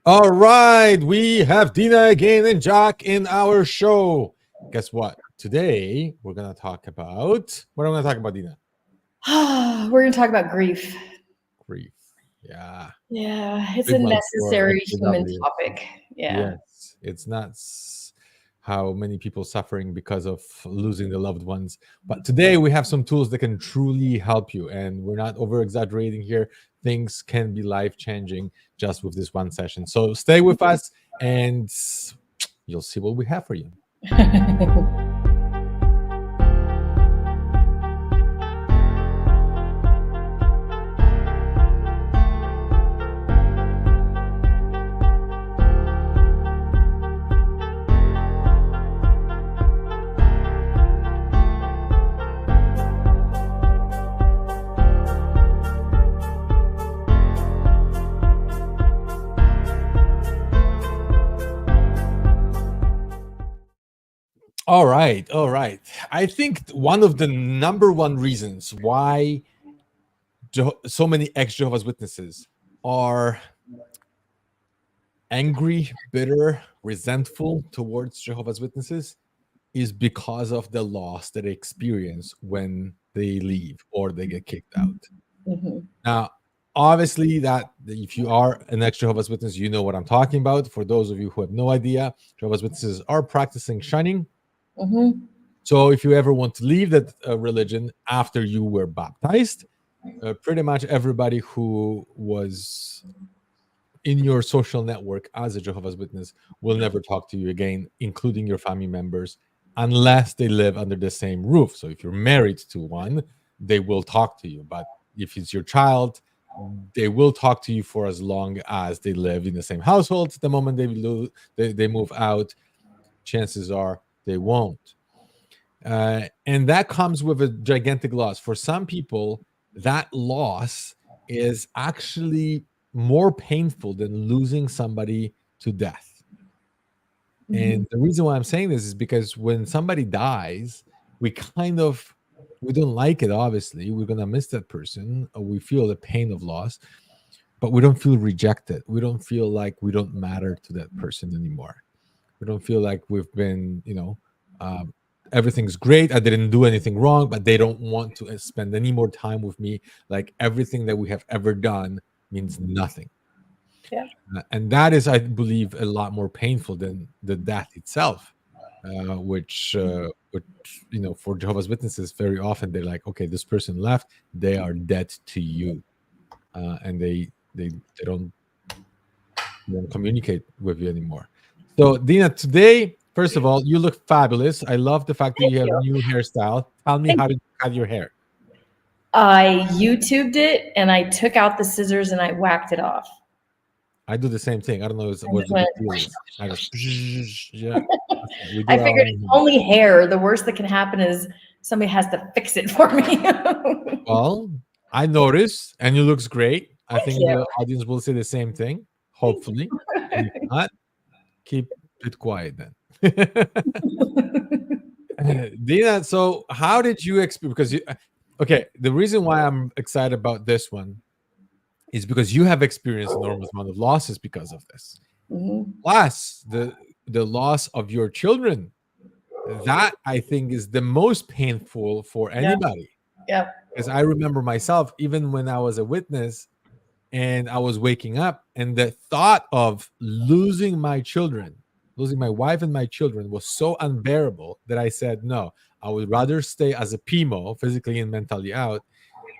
All right, we have Dina again and Jack in our show. Guess what? Today we're gonna talk about what am I gonna talk about, Dina? We're going to talk about grief. Grief. Yeah, Yeah, it's big a one for necessary human SJW. topic. Yeah. Yes, it's nuts how many people suffering because of losing their loved ones. But today we have some tools that can truly help you, and we're not over exaggerating here. Things can be life changing just with this one session. So stay with us, and you'll see what we have for you. All right, all right. I think one of the number one reasons why so many ex-Jehovah's Witnesses are angry, bitter, resentful towards Jehovah's Witnesses is because of the loss that they experience when they leave or they get kicked out. Mhm. Now, obviously, that if you are an ex-Jehovah's Witness, you know what I'm talking about. For those of you who have no idea, Jehovah's Witnesses are practicing shunning. Mhm. So if you ever want to leave that religion after you were baptized, pretty much everybody who was in your social network as a Jehovah's Witness will never talk to you again, including your family members, unless they live under the same roof. So if you're married to one, they will talk to you. But if it's your child, they will talk to you for as long as they live in the same household. The moment they move out, chances are they won't. And that comes with a gigantic loss. For some people, that loss is actually more painful than losing somebody to death. And the reason why I'm saying this is because when somebody dies, we don't like it, obviously. We're going to miss that person, or we feel the pain of loss, but we don't feel rejected. We don't feel like we don't matter to that person anymore. We don't feel like we've been, everything's great. I didn't do anything wrong, but they don't want to spend any more time with me. Like everything that we have ever done means nothing. Yeah. And that is, I believe, a lot more painful than the death itself, which for Jehovah's Witnesses, very often they're like, okay, this person left, they are dead to you, and they don't communicate with you anymore. So, Dina, today, first of all, you look fabulous. I love the fact that Thank you have a you. new hairstyle. Tell me, Thank how you. did you cut your hair? I YouTubed it and I took out the scissors and I whacked it off. I do the same thing. I don't know I what just the big went, deal is. I just, yeah, we I do our figured own it's thing. only hair. The worst that can happen is somebody has to fix it for me. Thank Well, I noticed, and it looks great. I think you. the audience will say the same thing, Thank hopefully. And if you. not, keep it quiet then. Dina, so how did you experience? Because okay, the reason why I'm excited about this one is because you have experienced enormous amount of losses because of this. Mhm. Plus, the loss of your children, that I think is the most painful for Yeah. anybody. Yeah. Because I remember myself, even when I was a witness and I was waking up, and the thought of losing my children, losing my wife and my children, was so unbearable that I said, no, I would rather stay as a PMO, physically and mentally out,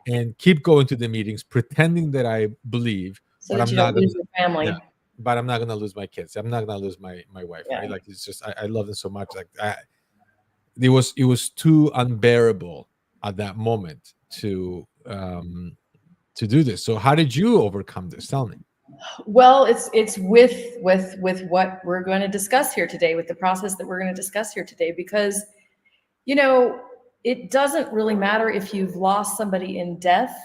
and keep going to the meetings, pretending that I believe, So but that I'm you not don't gonna, lose your yeah, family. but I'm not gonna lose my kids. I'm not gonna lose my wife, Yeah. right? Like it's just I love them so much. Like it was too unbearable at that moment to do this. So how did you overcome this? Tell me. Well, it's with what we're going to discuss here today, with the process that we're going to discuss here today, because you know it doesn't really matter if you've lost somebody in death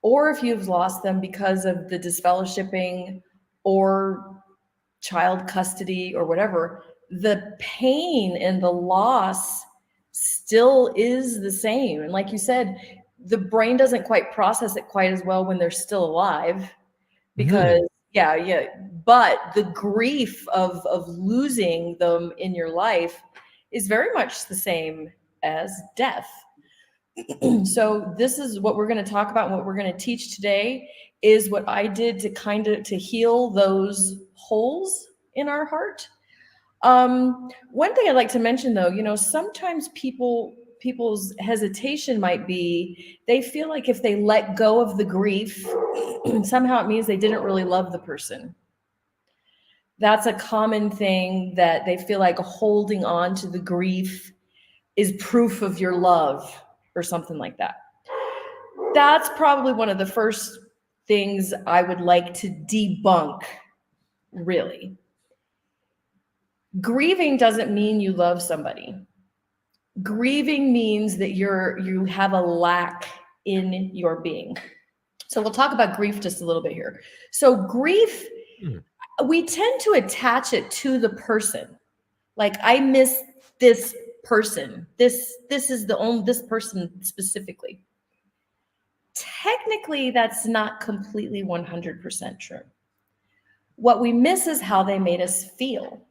or if you've lost them because of the disfellowshipping or child custody or whatever. The pain and the loss still is the same. And like you said, the brain doesn't quite process it quite as well when they're still alive, because Mhm. Yeah. But the grief of losing them in your life is very much the same as death. So this is what we're going to talk about and what we're going to teach today is what I did to heal those holes in our heart. One thing I'd like to mention though, sometimes people's hesitation might be they feel like if they let go of the grief, somehow it means they didn't really love the person. That's a common thing, that they feel like holding on to the grief is proof of your love or something like that. That's probably one of the first things I would like to debunk, really. Grieving doesn't mean you love somebody. Grieving means that you have a lack in your being. So we'll talk about grief just a little bit here. So grief, we tend to attach it to the person. Like, I miss this person. This is this person specifically. Technically, that's not completely 100% true. What we miss is how they made us feel.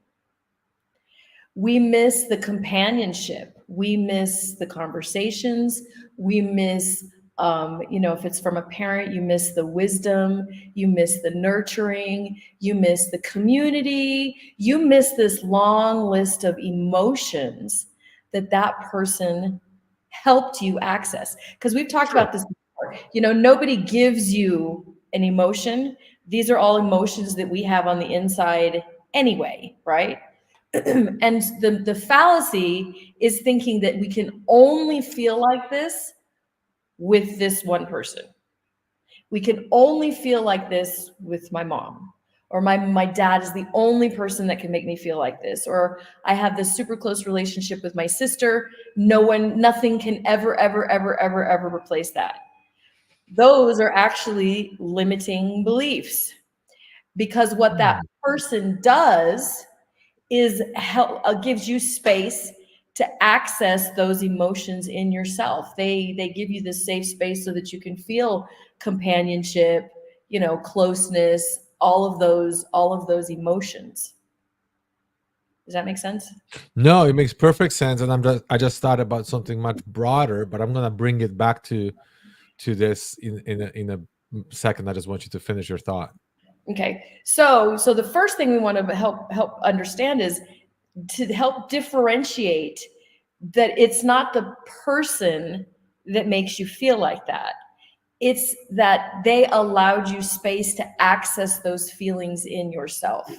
We miss the companionship. We miss the conversations. We miss, if it's from a parent, you miss the wisdom, you miss the nurturing, you miss the community, you miss this long list of emotions that person helped you access. Because we've talked about this before. Nobody gives you an emotion. These are all emotions that we have on the inside anyway, right? And the fallacy is thinking that we can only feel like this with this one person. We can only feel like this with my mom, or my dad is the only person that can make me feel like this, or I have this super close relationship with my sister. Nothing can ever replace that. Those are actually limiting beliefs, because what that person does is gives you space to access those emotions in yourself. They give you this safe space so that you can feel companionship, closeness, all of those emotions. Does that make sense? No, it makes perfect sense. And I just thought about something much broader, but I'm gonna bring it back to this in a second. I just want you to finish your thought. Okay, so the first thing we want to help understand is to help differentiate that it's not the person that makes you feel like that. It's that they allowed you space to access those feelings in yourself.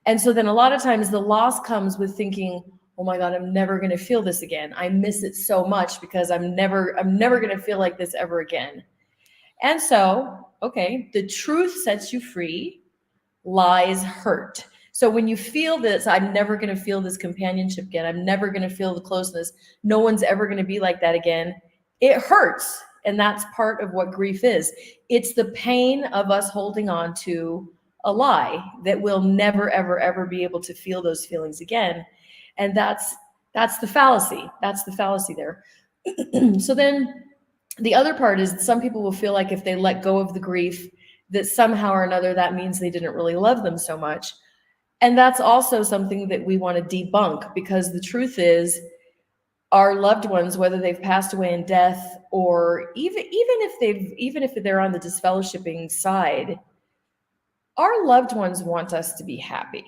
And so then a lot of times the loss comes with thinking, oh my God, I'm never going to feel this again. I miss it so much because I'm never going to feel like this ever again. And so, okay, the truth sets you free, lies hurt. So when you feel this, I'm never going to feel this companionship again. I'm never going to feel the closeness. No one's ever going to be like that again. It hurts. And that's part of what grief is. It's the pain of us holding on to a lie that we'll never, ever be able to feel those feelings again. And that's the fallacy. That's the fallacy there. So then the other part is some people will feel like if they let go of the grief, that somehow or another, that means they didn't really love them so much. And that's also something that we want to debunk, because the truth is our loved ones, whether they've passed away in death or even if they're on the disfellowshipping side, our loved ones want us to be happy.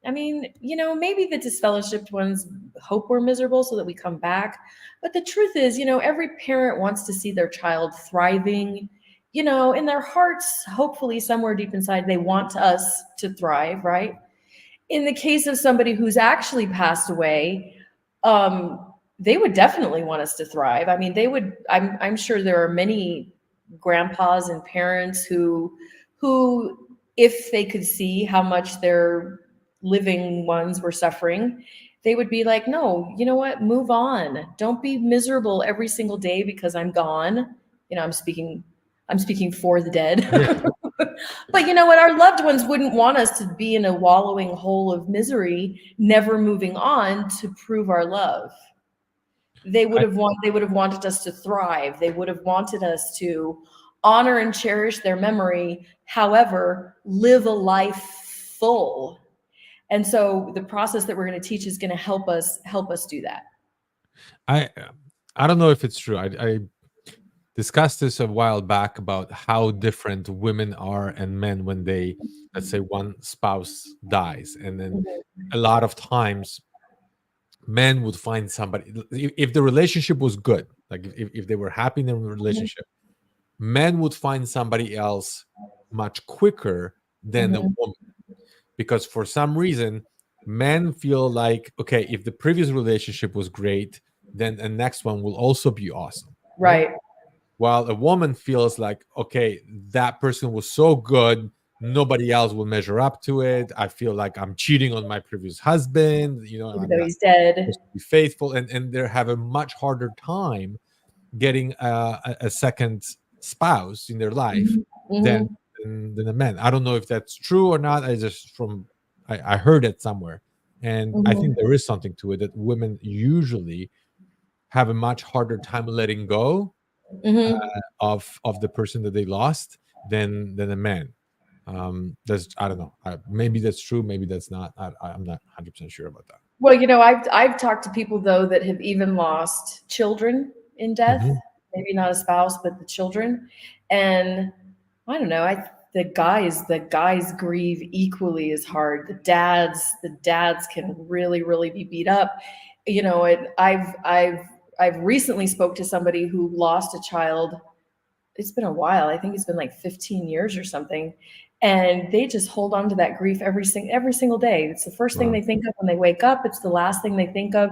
I mean, maybe the disfellowshipped ones hope we're miserable so that we come back. But the truth is, every parent wants to see their child thriving. In their hearts, hopefully somewhere deep inside, they want us to thrive, right? In the case of somebody who's actually passed away, they would definitely want us to thrive. I mean, they would, I'm sure there are many grandpas and parents who, if they could see how much their living ones were suffering, they would be like, no, you know what? Move on. Don't be miserable every single day because I'm gone. I'm speaking for the dead. But you know what? Our loved ones wouldn't want us to be in a wallowing hole of misery, never moving on to prove our love. They would have wanted us to thrive. They would have wanted us to honor and cherish their memory. However, live a life full. And so the process that we're going to teach is going to help us do that. I don't know if it's true. I discussed this a while back about how different women are and men when they, let's say, one spouse dies, and then a lot of times men would find somebody, if the relationship was good, like if they were happy in the relationship, men would find somebody else much quicker than a woman, because for some reason men feel like, okay, if the previous relationship was great, then the next one will also be awesome, Right. while a woman feels like, okay, that person was so good, nobody else will measure up to it. I feel like I'm cheating on my previous husband, Even I'm though not he's dead. supposed to be faithful, and they have a much harder time getting a second spouse in their life than a man. I don't know if that's true or not. I heard it somewhere, and I think there is something to it, that women usually have a much harder time letting go of the person that they lost than a man. That's, I don't know. Maybe that's true. Maybe that's not. I'm not 100% sure about that. Well, I've talked to people though that have even lost children in death. Maybe not a spouse, but the children. And I don't know. The guys grieve equally as hard. The dads can really be beat up. I've recently spoke to somebody who lost a child. It's been a while. I think it's been like 15 years or something. And they just hold on to that grief every single day. It's the first thing they think of when they wake up. It's the last thing they think of.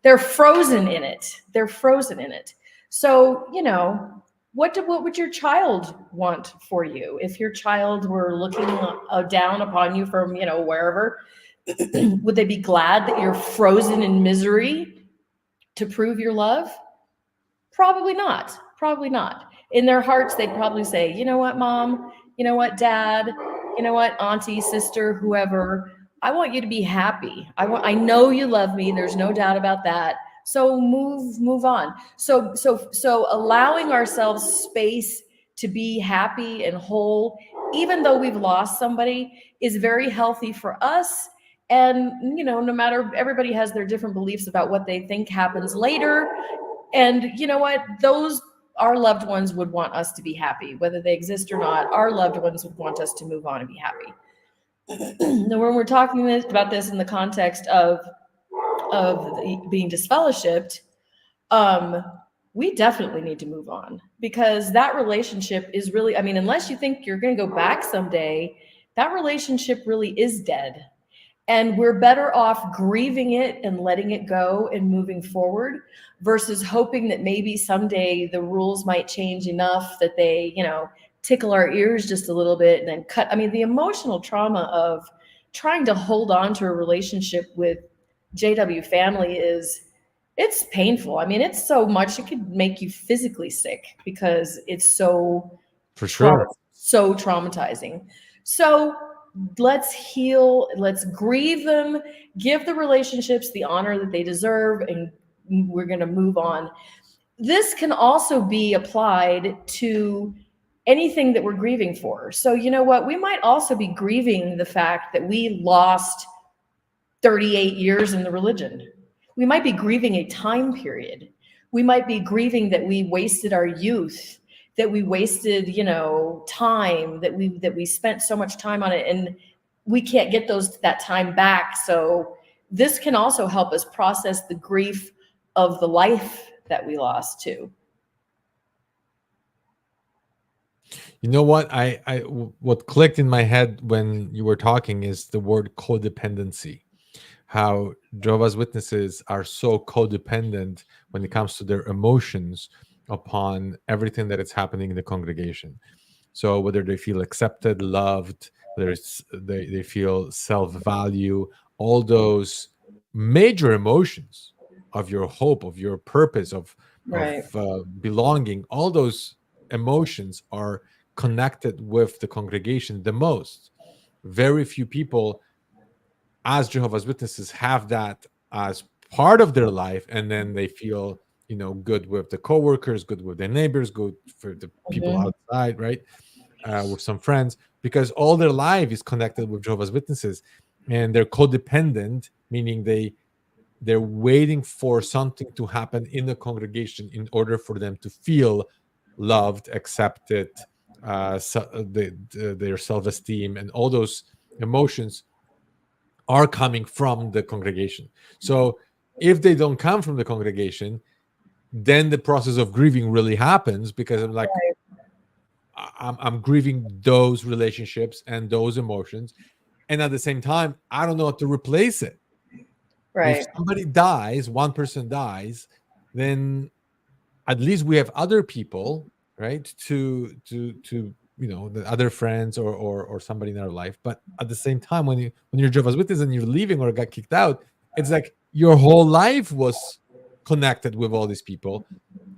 They're frozen in it. They're frozen in it. So, what would your child want for you? If your child were looking down upon you from, wherever, would they be glad that you're frozen in misery to prove your love? Probably not. Probably not. In their hearts, they'd probably say, you know what, mom, you know what, dad, you know what, auntie, sister, whoever, I want you to be happy. I know you love me. There's no doubt about that. So move on. So allowing ourselves space to be happy and whole, even though we've lost somebody, is very healthy for us. And, no matter, everybody has their different beliefs about what they think happens later. And you know what? Our loved ones would want us to be happy, whether they exist or not. Our loved ones would want us to move on and be happy. Now, when we're talking about this in the context of being disfellowshipped, we definitely need to move on, because that relationship is really, unless you think you're going to go back someday, that relationship really is dead. And we're better off grieving it and letting it go and moving forward, versus hoping that maybe someday the rules might change enough that they, tickle our ears just a little bit and then cut. The emotional trauma of trying to hold on to a relationship with JW family it's painful. It's so much, it could make you physically sick, because it's so, for sure, so traumatizing. So let's heal, let's grieve them, give the relationships the honor that they deserve, and we're going to move on. This can also be applied to anything that we're grieving for. So you know what? We might also be grieving the fact that we lost 38 years in the religion. We might be grieving a time period. We might be grieving that we wasted our youth, that we wasted, time, that we spent so much time on it, and we can't get that time back. So this can also help us process the grief of the life that we lost too. You know what? What clicked in my head when you were talking is the word codependency. How Jehovah's Witnesses are so codependent when it comes to their emotions upon everything that is happening in the congregation. So whether they feel accepted, loved, whether they feel self-value, all those major emotions of your hope, of your purpose, of belonging, all those emotions are connected with the congregation the most. Very few people as Jehovah's Witnesses have that as part of their life, and then they feel good with the coworkers, good with their neighbors, good for the people Mhm. outside, right? With some friends, because all their life is connected with Jehovah's Witnesses, and they're codependent, meaning they're waiting for something to happen in the congregation in order for them to feel loved, accepted, their self-esteem and all those emotions are coming from the congregation. So if they don't come from the congregation, then the process of grieving really happens, because I'm like, I'm grieving those relationships and those emotions, and at the same time, I don't know how to replace it. If Right. somebody dies, one person dies, then at least we have other people, right? To the other friends or somebody in our life. But at the same time, when you're Jehovah's Witness and you're leaving or got kicked out, it's like your whole life was connected with all these people.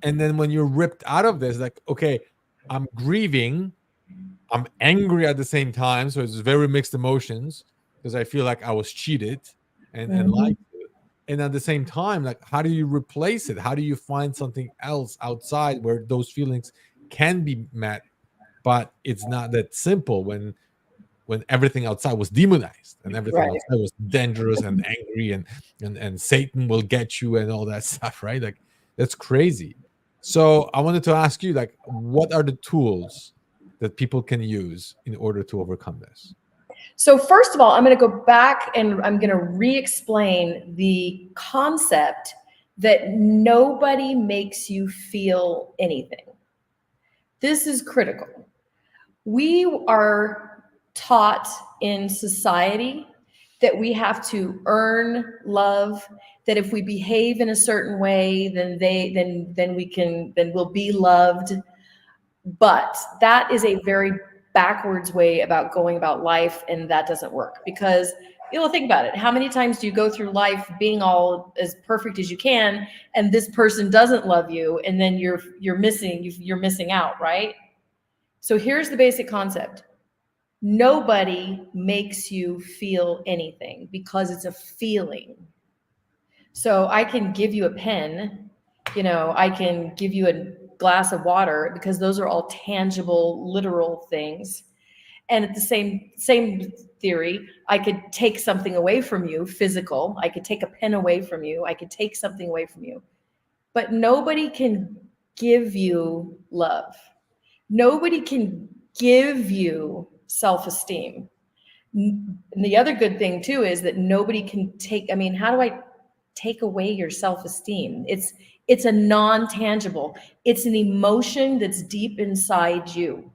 And then when you're ripped out of this, like, okay, I'm grieving, I'm angry at the same time. So it's very mixed emotions, because I feel like I was cheated and Mhm. lied to. And at the same time, like, how do you replace it? How do you find something else outside where those feelings can be met? But it's not that simple when everything outside was demonized and everything Right. outside was dangerous and angry, and Satan will get you and all that stuff, right? Like, that's crazy. So I wanted to ask you, like, what are the tools that people can use in order to overcome this? So first of all, I'm going to go back and I'm going to re-explain the concept that nobody makes you feel anything. This is critical. We are taught in society that we have to earn love, that if we behave in a certain way, then we'll be loved. But that is a very backwards way about going about life, and that doesn't work, because think about it. How many times do you go through life being all as perfect as you can, and this person doesn't love you, and then you're missing out, right? So here's the basic concept. Nobody makes you feel anything, because it's a feeling. So I can give you a pen, I can give you a glass of water, because those are all tangible, literal things. And at the same theory, I could take something away from you, physical. I could take a pen away from you. I could take something away from you. But nobody can give you love. Nobody can give you self-esteem. And the other good thing too is that nobody can how do I take away your self-esteem? It's a non-tangible. It's an emotion that's deep inside you.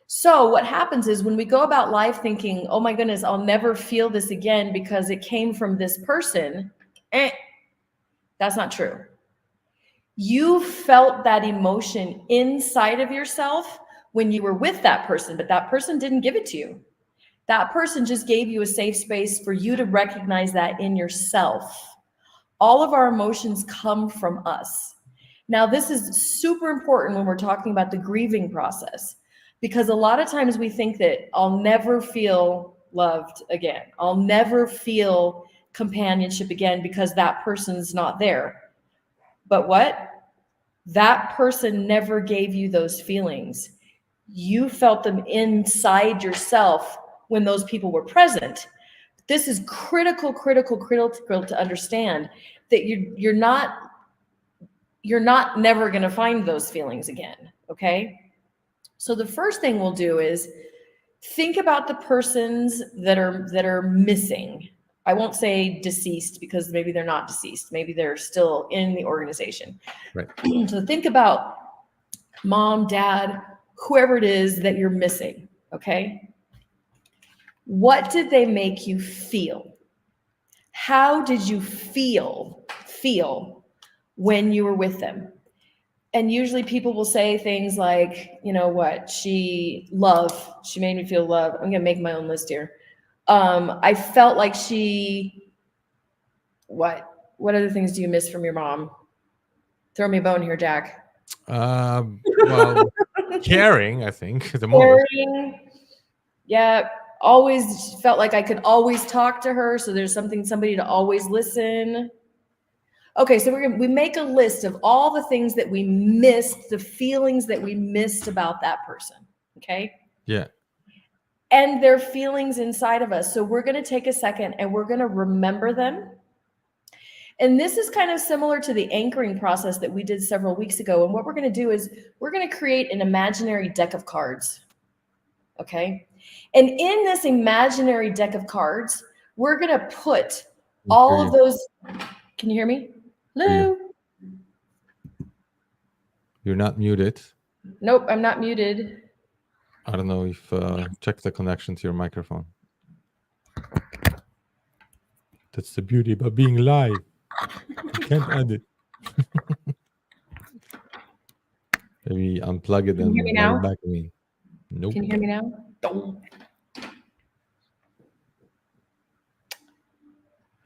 So what happens is, when we go about life thinking, oh my goodness, I'll never feel this again because it came from this person, that's not true. You felt that emotion inside of yourself when you were with that person, but that person didn't give it to you. That person just gave you a safe space for you to recognize that in yourself. All of our emotions come from us. Now, this is super important when we're talking about the grieving process, because a lot of times we think that I'll never feel loved again. I'll never feel companionship again because that person's not there. But what? That person never gave you those feelings. You felt them inside yourself when those people were present. This is critical to understand, that you're not never going to find those feelings again. Okay. So the first thing we'll do is think about the persons that are missing. I won't say deceased, because maybe they're not deceased. Maybe they're still in the organization. Right. So think about mom, dad, whoever it is that you're missing. Okay. What did they make you feel? How did you feel when you were with them? And usually people will say things like, she made me feel love. I'm going to make my own list here. I felt like what other things do you miss from your mom? Throw me a bone here, Jack. Well, caring, I think, the most. Caring. Yeah. Always felt like I could always talk to her. So there's somebody to always listen. Okay, so we make a list of all the things that we missed, the feelings that we missed about that person. Okay. Yeah. And their feelings inside of us. So we're going to take a second and we're going to remember them. And this is kind of similar to the anchoring process that we did several weeks ago. And what we're going to do is we're going to create an imaginary deck of cards. Okay. And in this imaginary deck of cards, we're going to put all of those. Can you hear me? Hello? You're not muted. Nope, I'm not muted. I don't know if check the connection to your microphone. That's the beauty about being live. You can't edit. Maybe unplug it and hear me now? back to me. Nope. Can you hear me now? Oh.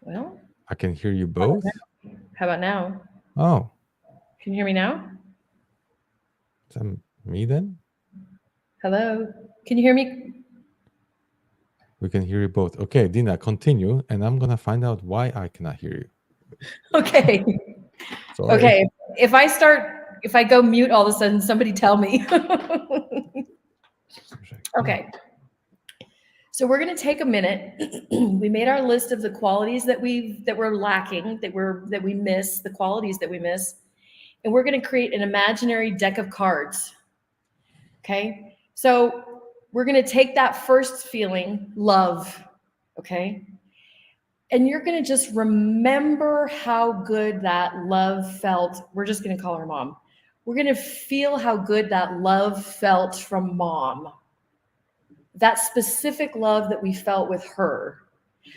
Well, I can hear you both. How about now? Oh. Can you hear me now? Is that me then? Hello? Can you hear me? We can hear you both. Okay, Dina, continue, and I'm gonna find out why I cannot hear you. Okay. Sorry. Okay. If I go mute all of a sudden, somebody tell me. Okay. So we're going to take a minute. We made our list of the qualities that we're lacking, that we miss, the qualities that we miss, and we're going to create an imaginary deck of cards. Okay. So we're going to take that first feeling, love. Okay. And you're going to just remember how good that love felt. We're just going to call her mom. We're going to feel how good that love felt from mom. That specific love that we felt with her.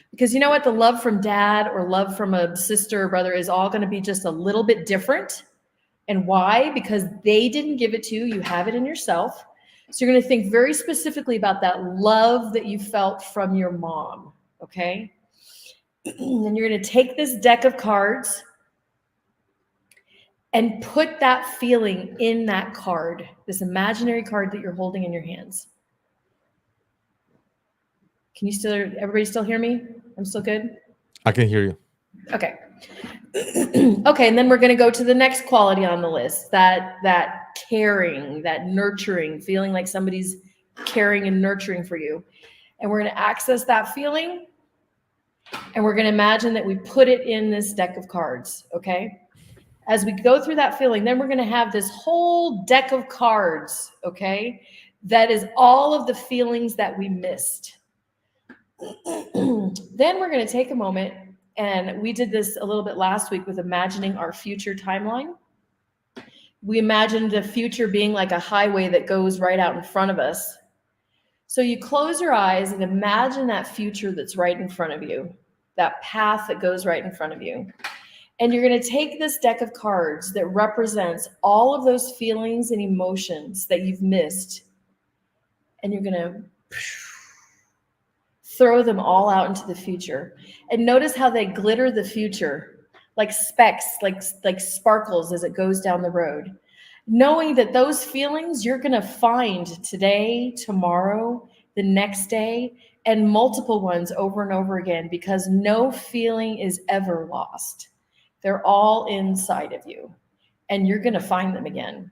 Because you know what? The love from dad or love from a sister or brother is all going to be just a little bit different. And why? Because they didn't give it to you. You have it in yourself. So you're going to think very specifically about that love that you felt from your mom. Okay? And you're going to take this deck of cards and put that feeling in that card, this imaginary card that you're holding in your hands. Can you everybody still hear me? I'm still good? I can hear you. Okay. Okay, and then we're going to go to the next quality on the list, that caring, that nurturing, feeling like somebody's caring and nurturing for you. And we're going to access that feeling, and we're going to imagine that we put it in this deck of cards, okay? As we go through that feeling, then we're going to have this whole deck of cards, okay? That is all of the feelings that we missed. Then we're going to take a moment, and we did this a little bit last week with imagining our future timeline. We imagined the future being like a highway that goes right out in front of us. So you close your eyes and imagine that future that's right in front of you, that path that goes right in front of you. And you're going to take this deck of cards that represents all of those feelings and emotions that you've missed, and you're going to throw them all out into the future. And notice how they glitter the future, like specks, like sparkles as it goes down the road. Knowing that those feelings you're going to find today, tomorrow, the next day, and multiple ones over and over again, because no feeling is ever lost. They're all inside of you, and you're going to find them again.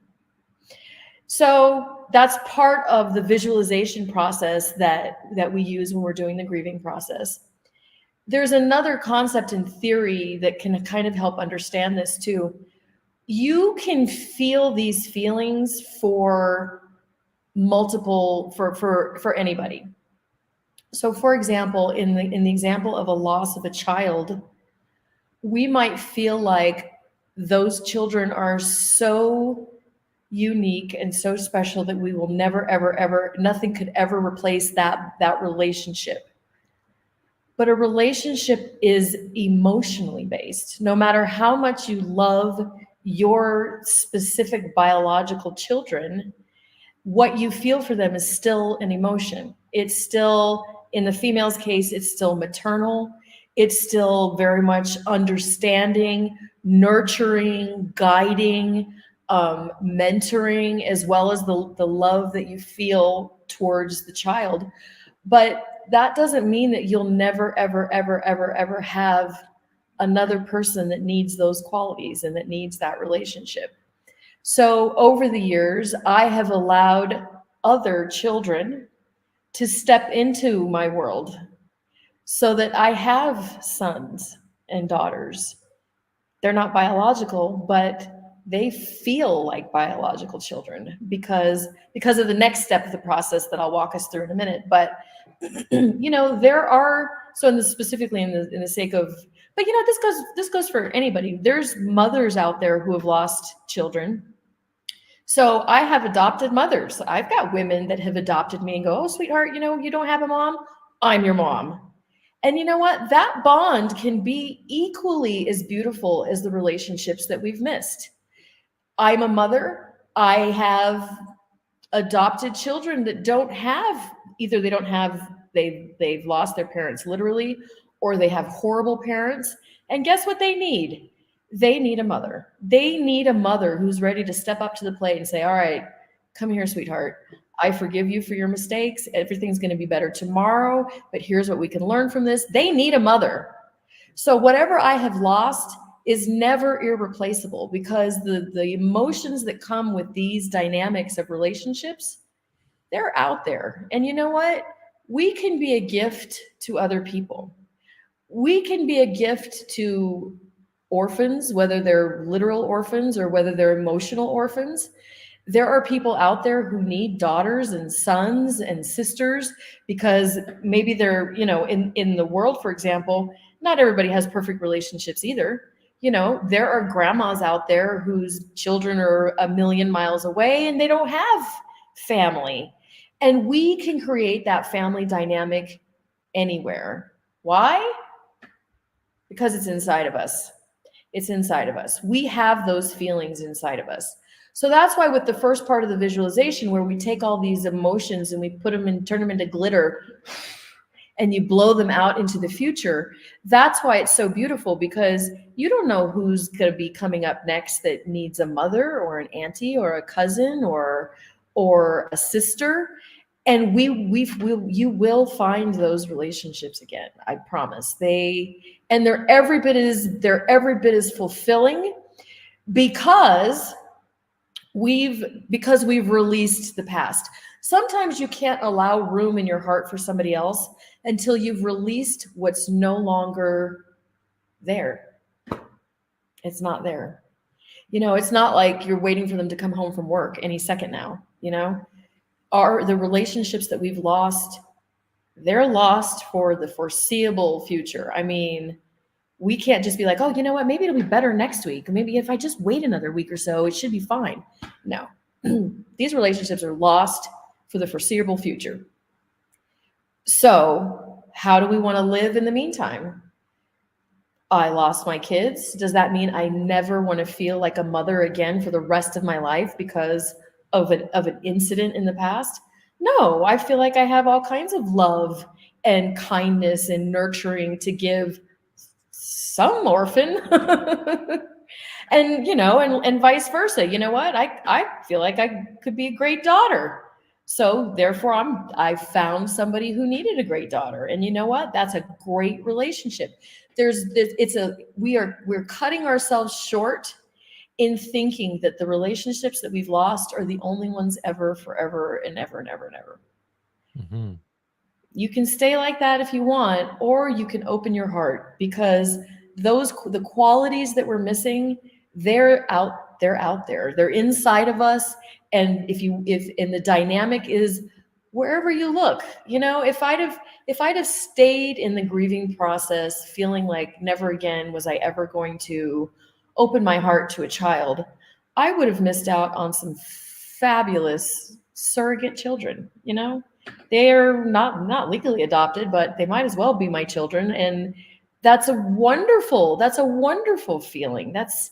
So that's part of the visualization process that we use when we're doing the grieving process. There's another concept in theory that can kind of help understand this too. You can feel these feelings for anybody. So for example, in the example of a loss of a child, we might feel like those children are so unique and so special that we will never, ever, ever, nothing could ever replace that relationship. But a relationship is emotionally based. No matter how much you love your specific biological children, what you feel for them is still an emotion. It's still, in the female's case, it's still maternal. It's still very much understanding, nurturing, guiding, mentoring, as well as the love that you feel towards the child. But that doesn't mean that you'll never, ever, ever, ever, ever have another person that needs those qualities and that needs that relationship. So over the years, I have allowed other children to step into my world so that I have sons and daughters. They're not biological, but they feel like biological children because of the next step of the process that I'll walk us through in a minute. But there are, so in the specifically in the sake of, but this goes for anybody. There's mothers out there who have lost children. So I have adopted mothers. I've got women that have adopted me and go, "Oh, sweetheart, you don't have a mom? I'm your mom." And you know what? That bond can be equally as beautiful as the relationships that we've missed. I'm a mother. I have adopted children that don't have, either they've lost their parents literally, or they have horrible parents. And guess what they need? They need a mother. They need a mother who's ready to step up to the plate and say, "All right, come here, sweetheart. I forgive you for your mistakes. Everything's going to be better tomorrow, but here's what we can learn from this." They need a mother. So whatever I have lost is never irreplaceable, because the emotions that come with these dynamics of relationships, they're out there. And you know what? We can be a gift to other people. We can be a gift to orphans, whether they're literal orphans or whether they're emotional orphans. There are people out there who need daughters and sons and sisters because maybe they're, in the world, for example, not everybody has perfect relationships either. There are grandmas out there whose children are a million miles away and they don't have family. And we can create that family dynamic anywhere. Why? Because it's inside of us. It's inside of us. We have those feelings inside of us. So that's why with the first part of the visualization, where we take all these emotions and we put them in, turn them into glitter, and you blow them out into the future, that's why it's so beautiful, because you don't know who's going to be coming up next that needs a mother or an auntie or a cousin or a sister. And you will find those relationships again. I promise. They're every bit as fulfilling because we've released the past. Sometimes you can't allow room in your heart for somebody else until you've released what's no longer there. It's not there. It's not like you're waiting for them to come home from work any second now. Are the relationships that we've lost, they're lost for the foreseeable future. I mean, we can't just be like, "Oh, you know what? Maybe it'll be better next week. Maybe if I just wait another week or so, it should be fine." No, these relationships are lost for the foreseeable future. So how do we want to live in the meantime? I lost my kids. Does that mean I never want to feel like a mother again for the rest of my life because of an incident in the past? No, I feel like I have all kinds of love and kindness and nurturing to give some orphan. and vice versa. You know what? I feel like I could be a great daughter. So therefore I found somebody who needed a great daughter. And you know what? That's a great relationship. We're cutting ourselves short in thinking that the relationships that we've lost are the only ones ever, forever, and ever, and ever, and ever. Mm-hmm. You can stay like that if you want, or you can open your heart, because the qualities that we're missing, they're out there. They're inside of us. And and the dynamic is wherever you look. If I'd have stayed in the grieving process feeling like never again was I ever going to open my heart to a child, I would have missed out on some fabulous surrogate children. They're not legally adopted, but they might as well be my children. And that's a wonderful feeling. That's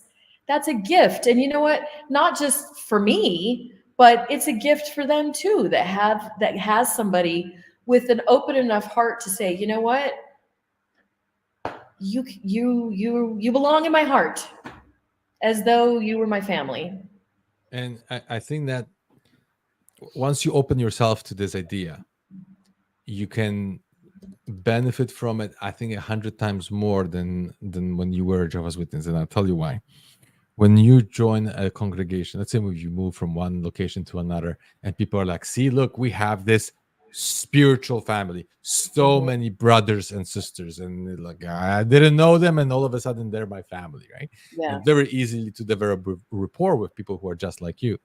a gift. And you know what? Not just for me, but it's a gift for them too, that has somebody with an open enough heart to say, "You know what? You belong in my heart," as though you were my family. And I think that once you open yourself to this idea, you can benefit from it, I think, 100 times more than when you were a Jehovah's Witness, and I'll tell you why. When you join a congregation, let's say you move from one location to another, and people are like, "See, look, we have this spiritual family, so many brothers and sisters," and they're like, I didn't know them, and all of a sudden they're my family, right? Yeah. It's very easy to develop rapport with people who are just like you.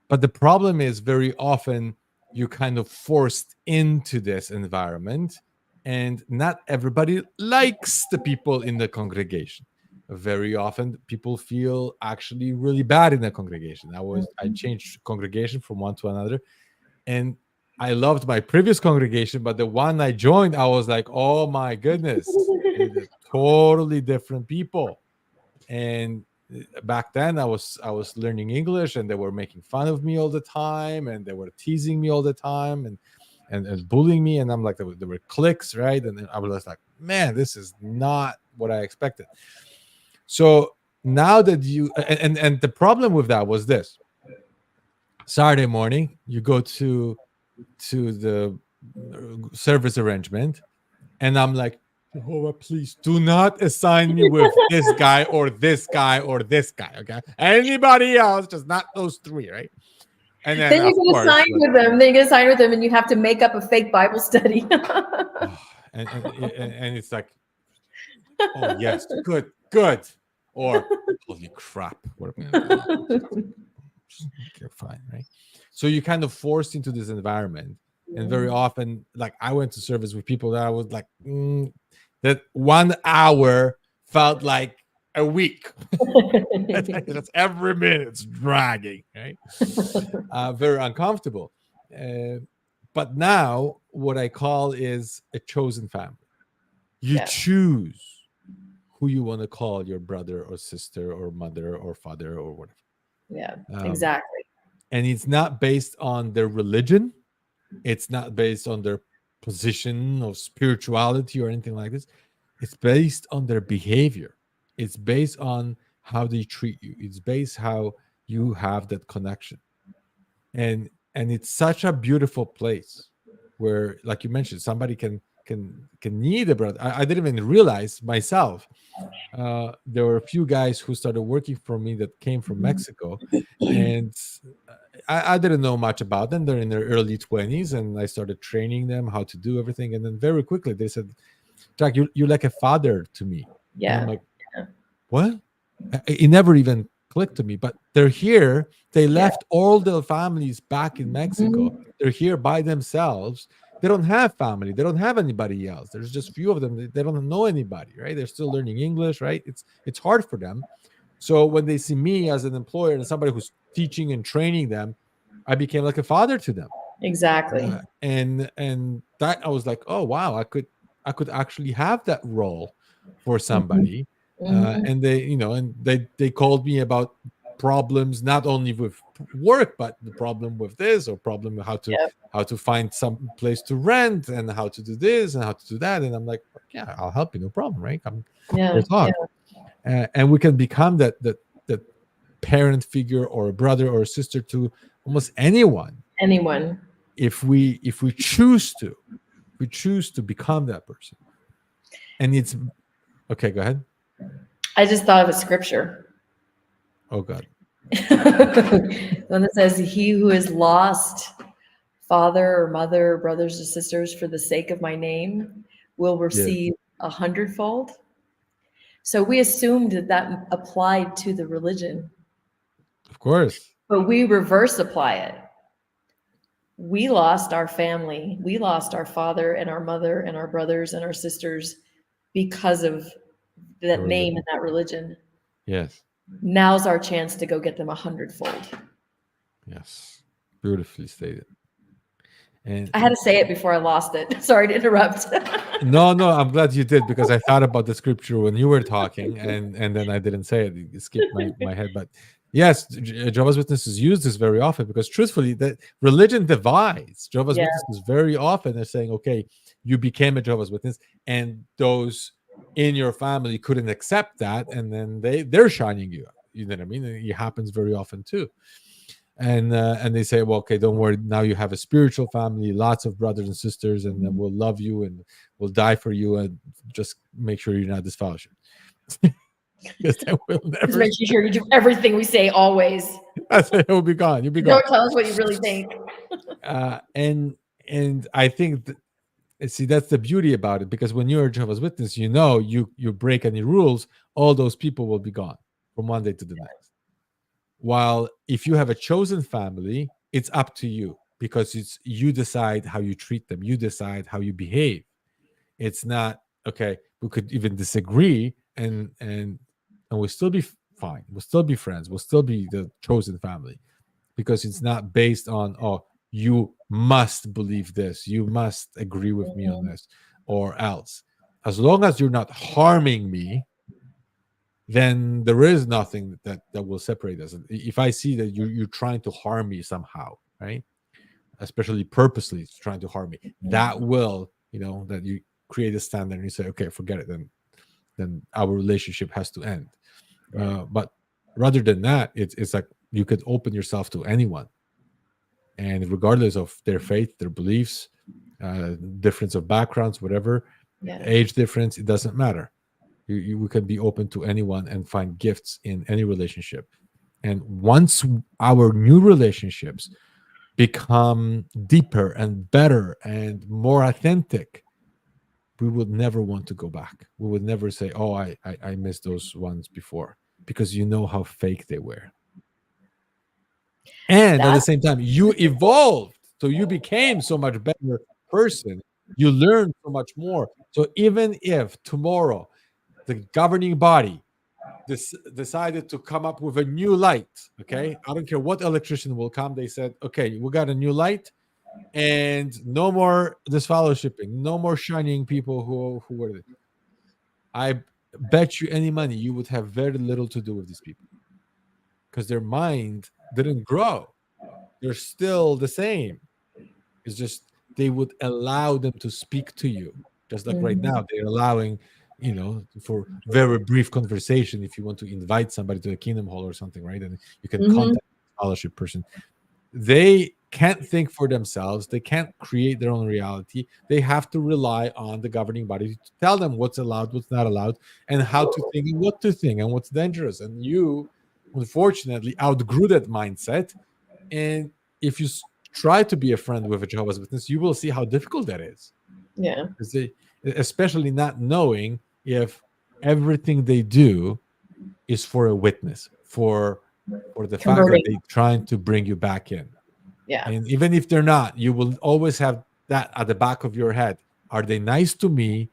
But the problem is, very often you're kind of forced into this environment, and not everybody likes the people in the congregation. Very often people feel actually really bad in the congregation. I changed congregation from one to another, and I loved my previous congregation, but the one I joined, I was like, oh my goodness, they're totally different people. And back then I was learning English, and they were making fun of me all the time, and they were teasing me all the time, and bullying me. And I'm like, there were cliques, right? And then I was like, man, this is not what I expected. So now that and the problem with that was this: Saturday morning, you go to the service arrangement, and I'm like, Jehovah, please do not assign me with this guy or this guy or this guy. Okay, anybody else, just not those three, right? And then you get assigned with them. Then you get assigned with them, and you have to make up a fake Bible study. and it's like, oh yes, good, or holy crap, you're fine, right? So you're kind of forced into this environment. And very often, like, I went to service with people that I was like, that 1 hour felt like a week. That's every minute's dragging, right? Very uncomfortable. But now what I call is a chosen family. You choose who you want to call your brother or sister or mother or father or whatever. Yeah, exactly. And it's not based on their religion. It's not based on their position of spirituality or anything like this. It's based on their behavior. It's based on how they treat you. It's based how you have that connection. And it's such a beautiful place where, like you mentioned, somebody can need a brother. I didn't even realize myself. There were a few guys who started working for me that came from Mexico, and I didn't know much about them. They're in their early 20s, and I started training them how to do everything. And then very quickly they said, Jack, you're like a father to me. Yeah. And I'm like, what? It never even clicked to me. But they're here. They left all their families back in Mexico. They're here by themselves. They don't have family. They don't have anybody else. There's just few of them. They don't know anybody, right? They're still learning English, right? It's hard for them. So when they see me as an employer and somebody who's teaching and training them, I became like a father to them. Exactly. And that I was like, oh wow, I could actually have that role for somebody. And they called me about problems, not only with work, but the problem with this, or problem with how to find some place to rent, and how to do this and how to do that. And I'm like, yeah, I'll help you, no problem, right? We'll talk. And we can become that parent figure or a brother or a sister to almost anyone if we choose to become that person. And it's okay, go ahead. I just thought of a scripture. Oh God. One that says, he who is lost father or mother, brothers or sisters for the sake of my name will receive 100-fold. So we assumed that applied to the religion. Of course. But we reverse apply it. We lost our family. We lost our father and our mother and our brothers and our sisters because of that name and that religion. Yes. Now's our chance to go get them 100-fold. Yes. Beautifully stated. And I had to say it before I lost it. Sorry to interrupt. No, I'm glad you did, because I thought about the scripture when you were talking, and then I didn't say it. It skipped my head. But yes, Jehovah's Witnesses use this very often, because truthfully, that religion divides. Jehovah's Witnesses very often are saying, okay, you became a Jehovah's Witness, and those in your family couldn't accept that, and then they're shining you up. You know what I mean? And it happens very often too. and they say, well, okay, don't worry, now you have a spiritual family, lots of brothers and sisters, and then we'll love you and we'll die for you, and just make sure you're not disfellowship. Because that will Just never. make sure you do everything we say always. It will be gone. You'll be gone. Don't tell us what you really think. And I think see, that's the beauty about it, because when you're a Jehovah's Witness, you know, you break any rules, all those people will be gone from one day to the next. While if you have a chosen family, it's up to you, because it's you decide how you treat them, you decide how you behave. It's not okay. We could even disagree, and we'll still be fine. We'll still be friends. We'll still be the chosen family, because it's not based on, oh, you must believe this, you must agree with me on this, or else. As long as you're not harming me, then there is nothing that will separate us. If I see that you're trying to harm me somehow, right, especially purposely trying to harm me, that will, that you create a standard and you say, okay, forget it, then our relationship has to end. But rather than that, it's like you could open yourself to anyone, and regardless of their faith, their beliefs, difference of backgrounds, whatever, age difference, it doesn't matter. We can be open to anyone and find gifts in any relationship. And once our new relationships become deeper and better and more authentic, we would never want to go back. We would never say, oh, I missed those ones before, because you know how fake they were. And at the same time, you evolved. So you became so much better person. You learned so much more. So even if tomorrow the governing body decided to come up with a new light, okay, I don't care what electrician will come. They said, okay, we got a new light, and no more disfellowshipping, no more shining people who were there. I bet you any money you would have very little to do with these people, because their mind didn't grow. They're still the same. It's just they would allow them to speak to you, just like right now they're allowing, for very brief conversation, if you want to invite somebody to a Kingdom Hall or something, right? And you can contact a scholarship person. They can't think for themselves. They can't create their own reality. They have to rely on the governing body to tell them what's allowed, what's not allowed, and how to think and what to think and what's dangerous. And you, unfortunately, outgrew that mindset. And if you try to be a friend with a Jehovah's Witness, you will see how difficult that is. Yeah. Especially not knowing if everything they do is for a witness, for the fact that they're trying to bring you back in. Yeah. And even if they're not, you will always have that at the back of your head. Are they nice to me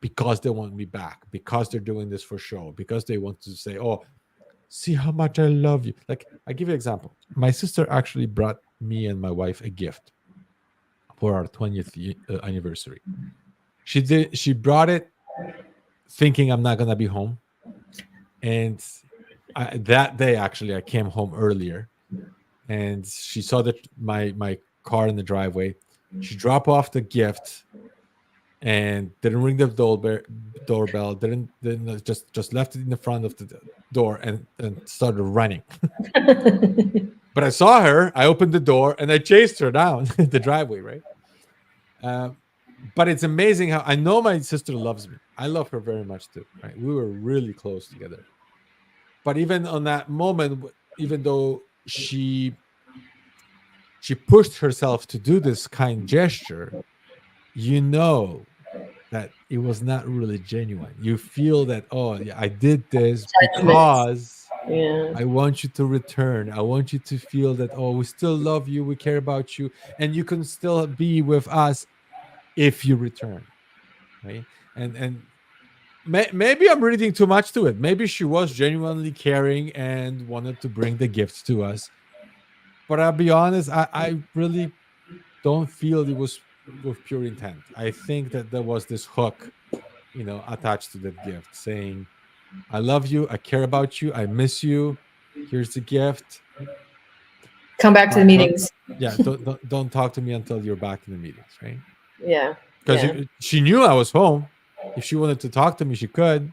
because they want me back? Because they're doing this for show? Because they want to say, oh, see how much I love you. Like, I give you an example. My sister actually brought me and my wife a gift for our 20th anniversary. She brought it thinking I'm not gonna be home, and that day actually I came home earlier, and she saw that my car in the driveway. She dropped off the gift and didn't ring the doorbell. Didn't just left it in the front of the door and started running. But I saw her. I opened the door and I chased her down the driveway, right? But it's amazing how I know my sister loves me. I love her very much too, right? We were really close together. But even on that moment, even though she pushed herself to do this kind gesture, you know that it was not really genuine. You feel that, oh, yeah, I did this because I want you to return. I want you to feel that, oh, we still love you, we care about you, and you can still be with us if you return, right? And maybe I'm reading too much to it. Maybe she was genuinely caring and wanted to bring the gifts to us. But I'll be honest, I really don't feel it was with pure intent. I think that there was this hook, attached to that gift, saying, I love you, I care about you, I miss you, here's the gift. Come back to the meetings. Yeah, don't talk to me until you're back in the meetings, right? Yeah. Because she knew I was home. If she wanted to talk to me, she could.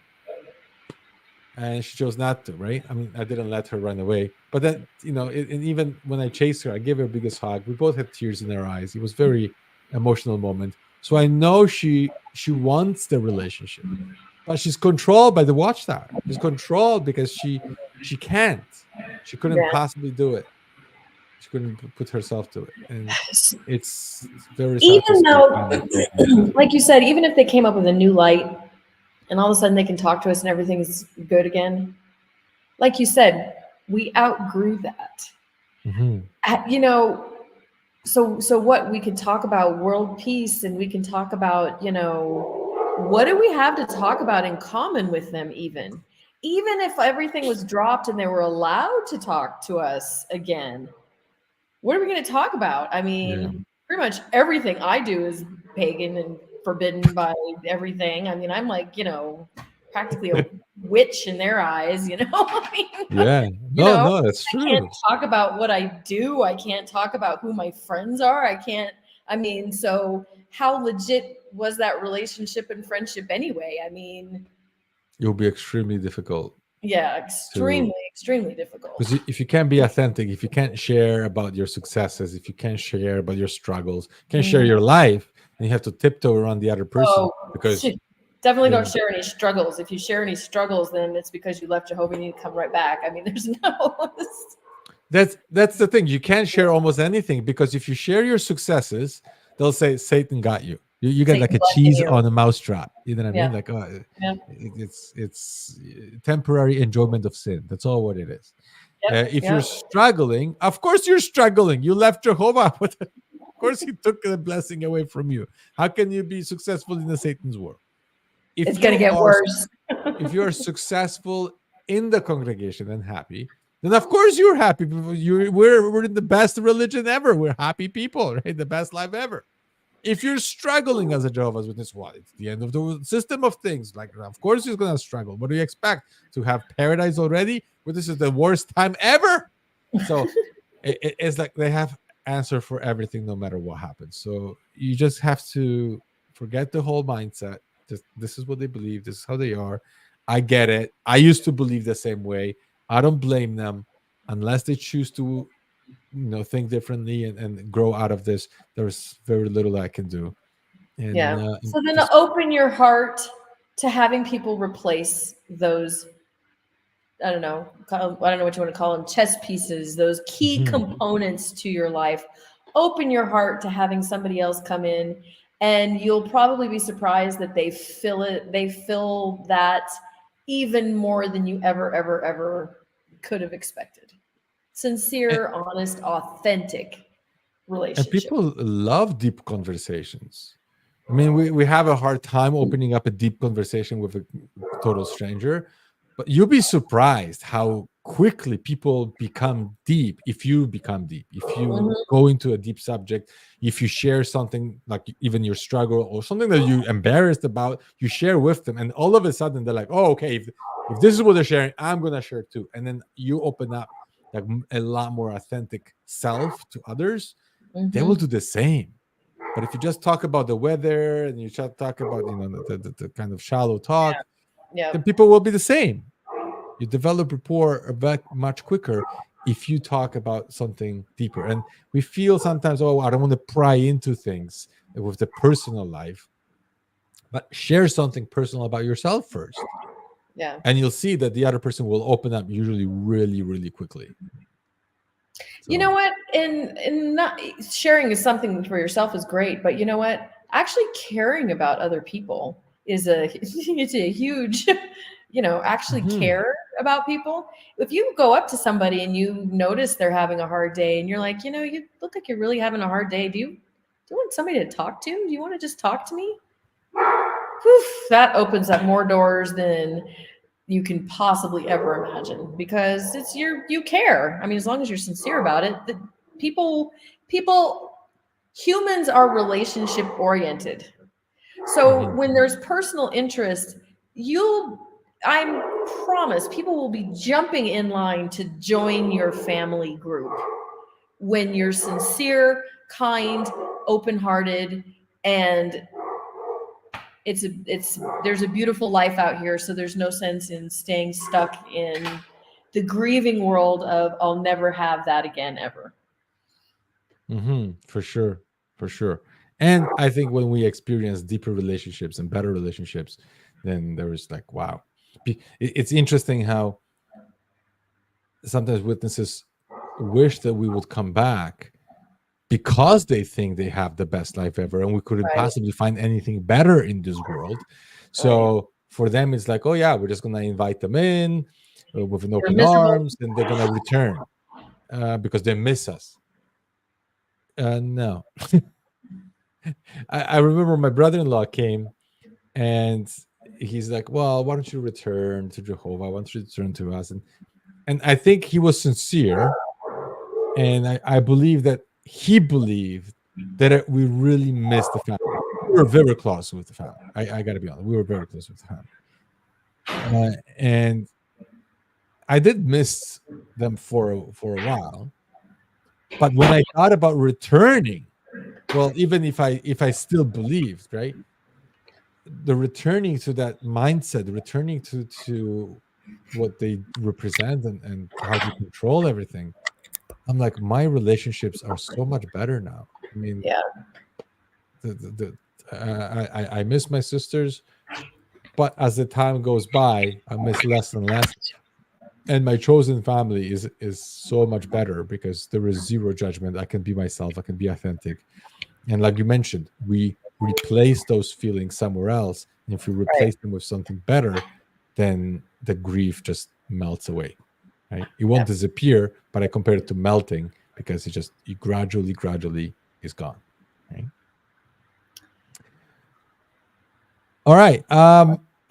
and she chose not to, right? I mean, I didn't let her run away, but then, and even when I chased her, I gave her the biggest hug. We both had tears in our eyes. It was very emotional moment. So I know she wants the relationship, but she's controlled by the watchtower. She's controlled because she can't. She couldn't Yeah. possibly do it. She couldn't put herself to it, and it's very sad to Even see that though, kind of broken. like you said, even if they came up with a new light and all of a sudden they can talk to us and everything's good again, like you said, we outgrew that. Mhm. You know, so what we could talk about world peace, and we can talk about, what do we have to talk about in common with them, even if everything was dropped and they were allowed to talk to us again, what are we going to talk about? I Yeah. mean, pretty much everything I do is pagan and forbidden by everything. I mean, I'm like, practically a witch in their eyes, I mean, Yeah. you No, know, no, that's I can't true. talk about what I do. I can't talk about who my friends are. I mean, so how legit was that relationship and friendship anyway? I mean, It'll be extremely difficult yeah, to, extremely difficult. because if you can't be authentic, if you can't share about your successes, if you can't share about your struggles, can't share Mhm. your life, and you have to tiptoe around the other person Oh, because definitely don't then share any struggles. If you share any struggles, then it's because you left Jehovah and you need to come right back. I mean, there's no. that's the thing. You can't share almost anything because if you share your successes, they'll say Satan got you. You get like Satan a blessing cheese you. on a mousetrap. You know what I Yeah, mean? Like, yeah, it's temporary enjoyment of sin. That's all what it is. yep, If you're yep. struggling, of course you're struggling. You left Jehovah. Of course, he took the blessing away from you. How can you be successful in the Satan's world? It's If gonna you get are worse. if you are successful in the congregation and happy, then of course you're happy. We're in the best religion ever. We're happy people, right? The best life ever. If you're struggling as a Jehovah's Witness, well, it's the end of the system of things. Like, of course you're gonna struggle. What do you expect? To have paradise already? Well, this is the worst time ever. So it's like they have answer for everything, no matter what happens. So you just have to forget the whole mindset. Just this is what they believe. This is how they are. I get it. I used to believe the same way. I don't blame them unless they choose to, think differently and grow out of this. There's very little I can do. And Yeah. So then just open your heart to having people replace those, I don't know, I don't know what you want to call them, chess pieces, those key Mhm. components to your life. Open your heart to having somebody else come in, and you'll probably be surprised that they fill that even more than you ever could have expected. and, Sincere, honest, authentic and relationship. people love deep conversations. I mean, we have a hard time opening up a deep conversation with a total stranger, but you'll be surprised how quickly people become deep if you become deep. If you Mhm. go into a deep subject, if you share something like even your struggle or something that you're embarrassed about, you share with them, and all of a sudden they're like, "Oh, okay, if this is what they're sharing, I'm gonna share too." And then you open up like a lot more authentic self to others. They will Mhm. do the same. But if you just talk about the weather and you just talk about the kind of shallow talk, Yeah. then people will be the same. You develop rapport much quicker if you talk about something deeper. And we feel sometimes, oh, I don't want to pry into things with the personal life, but share something personal about yourself first, Yeah. and you'll see that the other person will open up usually really, really quickly. You know So what? And not sharing is something for yourself is great, but you know what? Actually caring about other people is it's a huge, actually mhm. care about people. If you go up to somebody and you notice they're having a hard day and you're like, you look like you're really having a hard day. Do you want somebody to talk to? Do you want to just talk to me? Whew, that opens up more doors than you can possibly ever imagine, because you care. I mean, as long as you're sincere about it, the people humans are relationship oriented. So Mhm. when there's personal interest, you'll I'm promise people will be jumping in line to join your family group when you're sincere, kind, open-hearted, and there's a beautiful life out here. So there's no sense in staying stuck in the grieving world of I'll never have that again ever. For sure. For sure. And I think when we experience deeper relationships and better relationships, then there is like, wow. It's interesting how sometimes witnesses wish that we would come back because they think they have the best life ever and we couldn't Right. possibly find anything better in this world. So for them, it's like, oh yeah, we're just going to invite them in with an open arms and they're going to return because they miss us. No. I remember my brother-in-law came and he's like, well, why don't you return to Jehovah? Why don't you return to us? And I think he was sincere. And I believe that he believed that we really missed the family. We were very close with the family. I got to be honest. We were very close with the family. And I did miss them for a while. But when I thought about returning, well, even if I still believed, right, the returning to that mindset, returning to what they represent and how to control everything, I'm like, my relationships are so much better now. I mean, Yeah. I miss my sisters, but as the time goes by, I miss less and less. And my chosen family is so much better because there is zero judgment. I can be myself. I can be authentic. And like you mentioned, we replace those feelings somewhere else. And if we replace them with something better, then the grief just melts away. Right? It won't disappear, but I compare it to melting because it gradually is gone. Right? All right.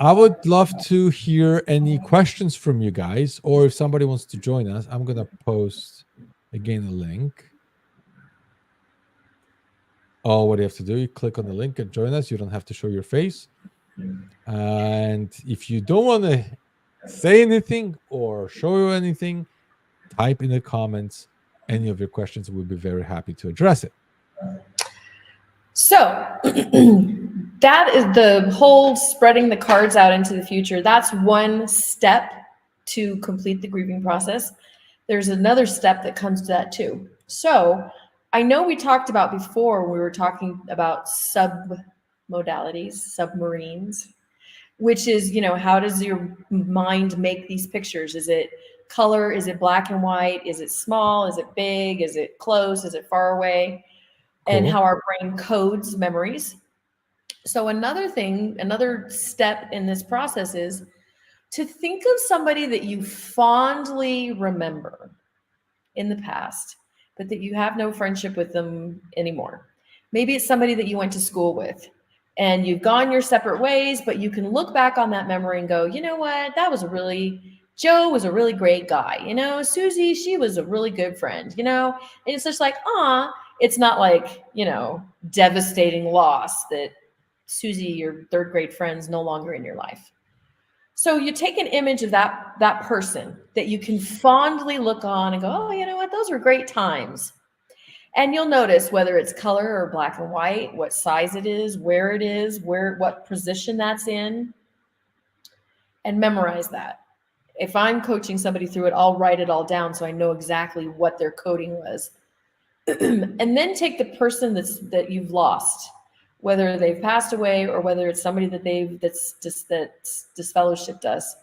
I would love to hear any questions from you guys, or if somebody wants to join us, I'm gonna post again a link. All what you have to do, you click on the link and join us. You don't have to show your face. And if you don't want to say anything or show you anything, type in the comments any of your questions. We'll be very happy to address it. So that is the whole spreading the cards out into the future. That's one step to complete the grieving process. There's another step that comes to that too. So I know we talked about before, we were talking about submodalities, submarines, which is, how does your mind make these pictures? Is it color? Is it black and white? Is it small? Is it big? Is it close? Is it far away? And how our brain codes memories. So another step in this process is to think of somebody that you fondly remember in the past, but that you have no friendship with them anymore. Maybe it's somebody that you went to school with and you've gone your separate ways, but you can look back on that memory and go, you know what, Joe was a really great guy. Susie, she was a really good friend, and it's just like, it's not like, devastating loss that Susie, your third grade friend's no longer in your life. So you take an image of that person that you can fondly look on and go, oh, you know what, those were great times. And you'll notice whether it's color or black and white, what size it is, where it is, what position that's in, and memorize that. If I'm coaching somebody through it, I'll write it all down so I know exactly what their coding was. And then take the person that you've lost, whether they've passed away or whether it's somebody that's disfellowshipped us.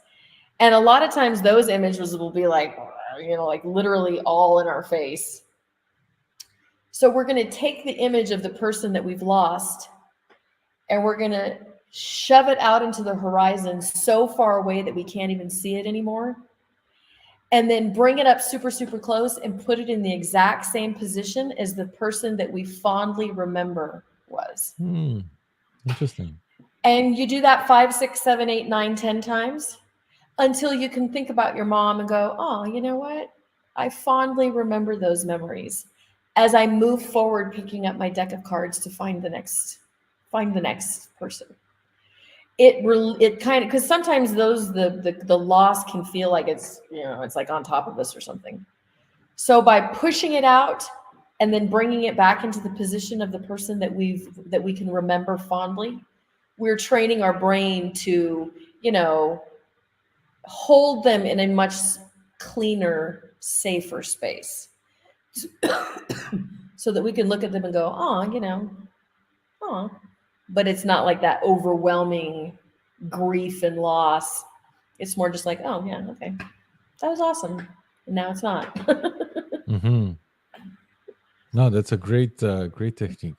And a lot of times those images will be like literally all in our face. So we're going to take the image of the person that we've lost and we're going to shove it out into the horizon so far away that we can't even see it anymore. And then bring it up super, super close and put it in the exact same position as the person that we fondly remember was. Interesting. And you do that 5, 6, 7, 8, 9, 10 times until you can think about your mom and go, oh, you know what? I fondly remember those memories as I move forward, picking up my deck of cards to find the next person. It kind of, because sometimes the loss can feel like it's like on top of us or something. So by pushing it out and then bringing it back into the position of the person that we can remember fondly, we're training our brain to, hold them in a much cleaner, safer space. So that we can look at them and go, oh, but it's not like that overwhelming grief and loss. It's more just like, oh yeah, okay, that was awesome, and now it's not. Mm-hmm. No, that's a great technique.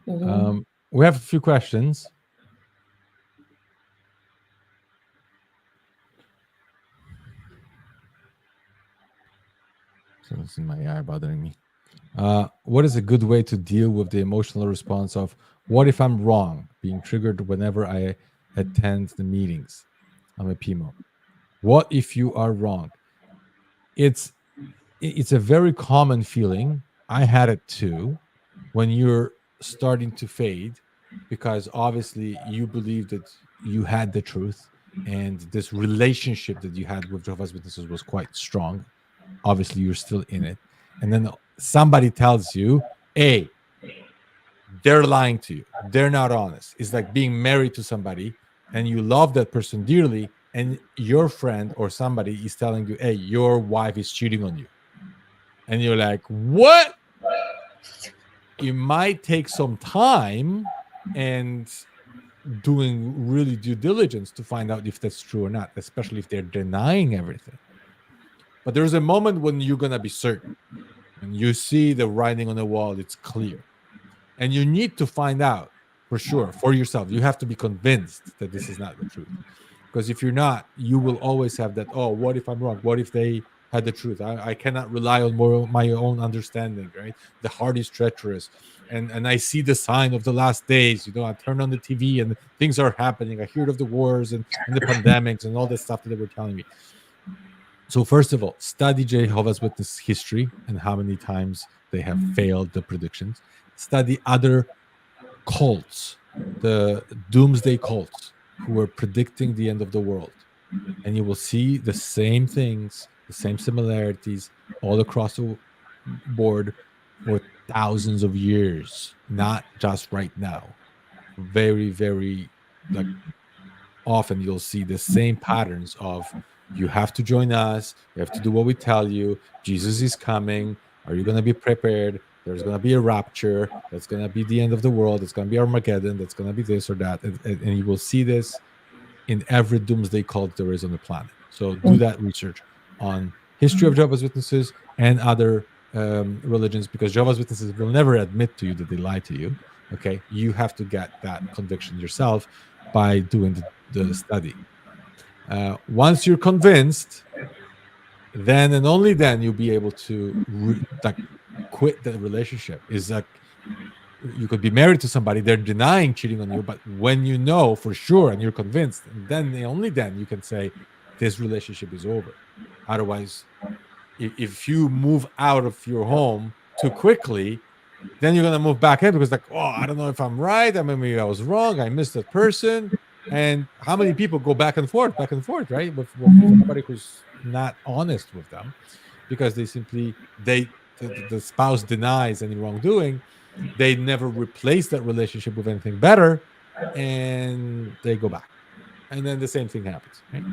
Mhm. We have a few questions. Something's in my eye bothering me. What is a good way to deal with the emotional response of what if I'm wrong, being triggered whenever I attend the meetings? I'm a PMO. What if you are wrong? It's a very common feeling. I had it too when you're starting to fade, because obviously you believe that you had the truth and this relationship that you had with Jehovah's Witnesses was quite strong. Obviously you're still in it, and then somebody tells you, hey, they're lying to you, they're not honest. It's like being married to somebody and you love that person dearly, and your friend or somebody is telling you, hey, your wife is cheating on you, and you're like, what? It might take some time and doing really due diligence to find out if that's true or not, especially if they're denying everything. But there's a moment when you're going to be certain, and you see the writing on the wall, it's clear. And you need to find out for sure for yourself. You have to be convinced that this is not the truth. Because if you're not, you will always have that, oh, what if I'm wrong? What if they had the truth? I cannot rely on my own understanding, right? The heart is treacherous. And I see the sign of the last days. I turn on the TV and things are happening. I hear of the wars and the pandemics and all this stuff that they were telling me. So first of all, study Jehovah's Witness history and how many times they have failed the predictions. Study other cults, the doomsday cults who were predicting the end of the world. And you will see the same things, the same similarities all across the board for thousands of years, not just right now. Very, very often you'll see the same patterns of, you have to join us, you have to do what we tell you, Jesus is coming, are you going to be prepared? There's going to be a rapture, that's going to be the end of the world, it's going to be Armageddon, that's going to be this or that. And you will see this in every doomsday cult there is on the planet. So do that research on history of Jehovah's Witnesses and other religions, because Jehovah's Witnesses will never admit to you that they lie to you. Okay, you have to get that conviction yourself by doing the study. Once you're convinced, then and only then you'll be able to quit the relationship. Is like, you could be married to somebody, they're denying cheating on you, but when you know for sure and you're convinced, then only then you can say this relationship is over. Otherwise, if you move out of your home too quickly, then you're gonna move back in, because I don't know if I'm right, maybe I was wrong, I missed that person. And how many people go back and forth, right, with somebody who's not honest with them, because they simply the spouse denies any wrongdoing, they never replace that relationship with anything better, and they go back, and then the same thing happens, right?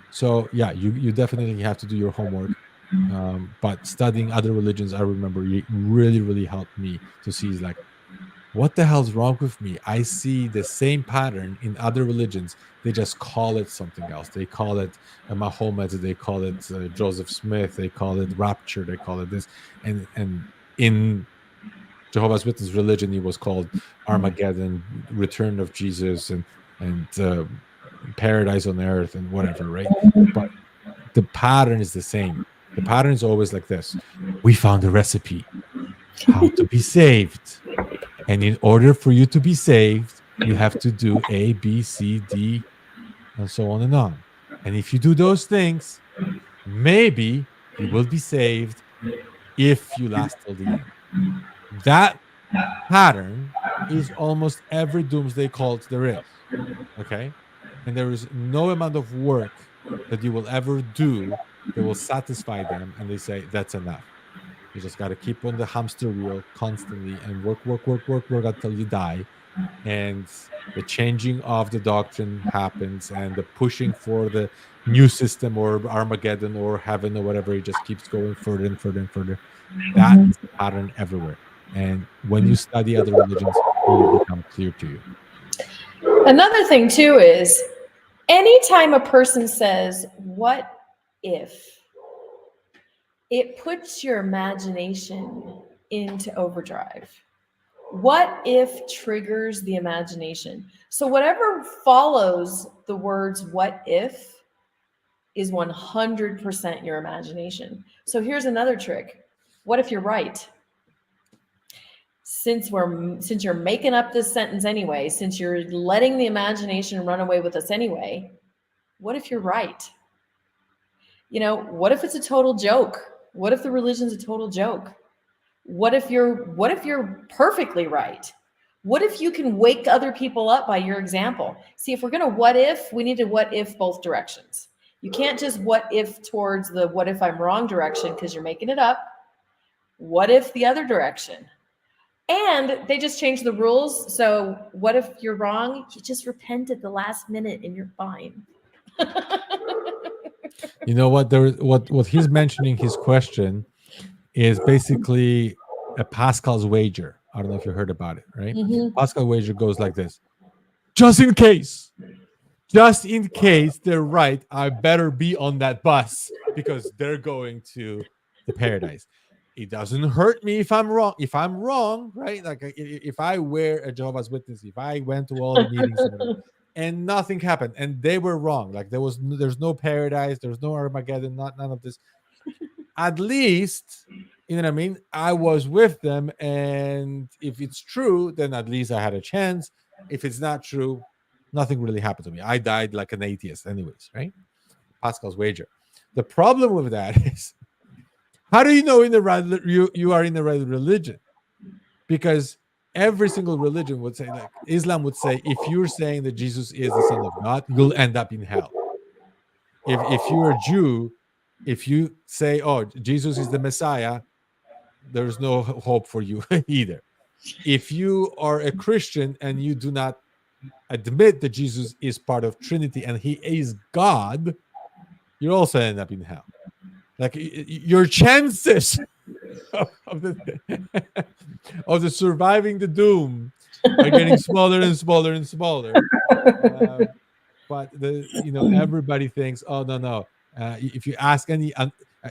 So yeah, you definitely have to do your homework. But studying other religions, I remember, really helped me to see, like, what the hell's wrong with me? I see the same pattern in other religions. They just call it something else. They call it Mahomet. They call it Joseph Smith. They call it rapture. They call it this. And in Jehovah's Witness religion, it was called Armageddon, Return of Jesus, and Paradise on Earth, and whatever, right? But the pattern is the same. The pattern is always like this. We found a recipe how to be saved. And in order for you to be saved, you have to do A, B, C, D, and so on and on. And if you do those things, maybe you will be saved if you last till the end. That pattern is almost every doomsday cult there is. Okay? And there is no amount of work that you will ever do that will satisfy them, and they say, that's enough. You just got to keep on the hamster wheel constantly and work until you die. and the changing of the doctrine happens, and the pushing for the new system or Armageddon or heaven or whatever, it just keeps going further and further and further. That is the pattern everywhere. And when you study other religions, it will become clear to you. Another thing too is anytime a person says, what if, it puts your imagination into overdrive. What if triggers the imagination. So whatever follows the words what if is 100% your imagination. So here's another trick. What if you're right? Since you're making up this sentence anyway, since you're letting the imagination run away with us anyway, what if you're right? You know, what if it's a total joke? What if the religion's a total joke? What if you're perfectly right? What if you can wake other people up by your example? See, if we're going to what if, we need to what if both directions. You can't just what if towards the what if I'm wrong direction because you're making it up. What if the other direction? And they just changed the rules. So what if you're wrong? You just repent at the last minute and you're fine. You know what? What he's mentioning, his question, is basically a Pascal's wager. I don't know if you heard about it, right? Pascal wager goes like this: just in case they're right, I better be on that bus because they're going to the paradise. It doesn't hurt me if I'm wrong. If I'm wrong, right? Like if I were a Jehovah's Witness, if I went to all the meetings and nothing happened, and they were wrong, like there's no paradise, there's no Armageddon, none of this. At least, you know what I mean? I was with them, and if it's true, then at least I had a chance. If it's not true, nothing really happened to me. I died like an atheist, anyways, right? Pascal's wager. The problem with that is, how do you know you are in the right religion? Because every single religion would say, like Islam would say, if you're saying that Jesus is the Son of God, you'll end up in hell. If you're a Jew, if you say, oh, Jesus is the Messiah, there's no hope for you either. If you are a Christian and you do not admit that Jesus is part of Trinity and he is God, you also end up in hell. Like your chances of the surviving the doom are getting smaller and smaller and smaller. But everybody thinks, oh no. If you ask any,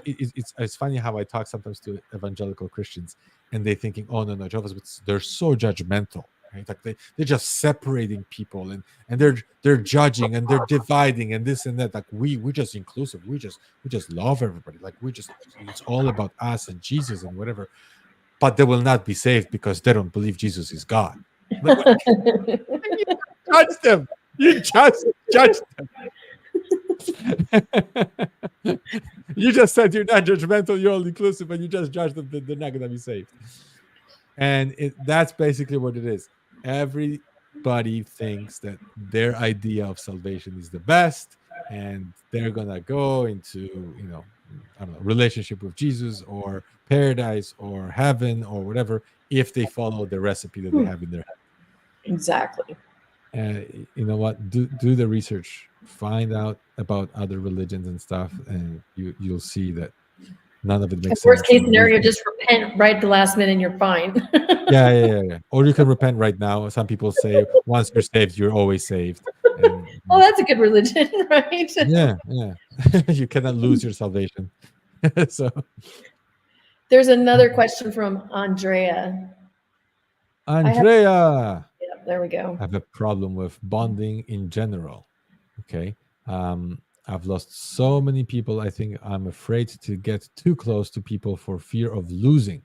it's funny how I talk sometimes to evangelical Christians, and they're thinking, oh no, Jehovah's Witnesses, they're so judgmental, right? Like they're just separating people, and they're judging and they're dividing and this and that. Like we're just inclusive. We just love everybody. Like it's all about us and Jesus and whatever. But they will not be saved because they don't believe Jesus is God. Like, you judge them. You just judge them. You just said you're not judgmental, you're all inclusive, and you just judge them that they're not going to be saved. And that's basically what it is. Everybody thinks that their idea of salvation is the best, and they're going to go into, I don't know, relationship with Jesus or paradise or heaven or whatever if they follow the recipe that they have in their head. Exactly. You know what? Do the research, find out about other religions and stuff, and you'll see that none of it makes sense. Worst case scenario, just repent right at the last minute and you're fine. Yeah. Or you can repent right now. Some people say once you're saved, you're always saved. And, well, that's a good religion, right? Yeah. You cannot lose your salvation. So there's another question from Andrea. There we go. I have a problem with bonding in general. Okay. I've lost so many people. I think I'm afraid to get too close to people for fear of losing.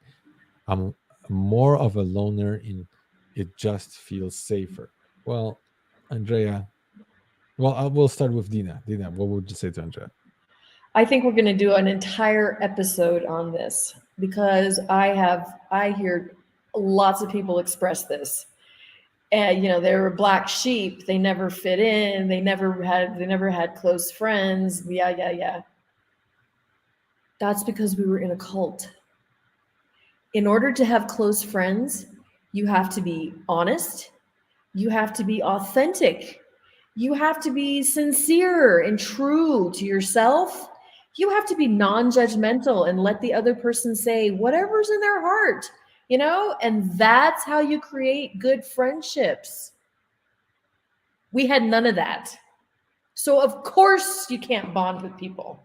I'm more of a loner. It just feels safer. Well, Andrea, we'll start with Dina. Dina, what would you say to Andrea? I think we're going to do an entire episode on this because I hear lots of people express this. And they were black sheep. They never fit in. They never had close friends. Yeah. That's because we were in a cult. In order to have close friends, you have to be honest. You have to be authentic. You have to be sincere and true to yourself. You have to be non-judgmental and let the other person say whatever's in their heart, and that's how you create good friendships. We had none of that. So of course you can't bond with people.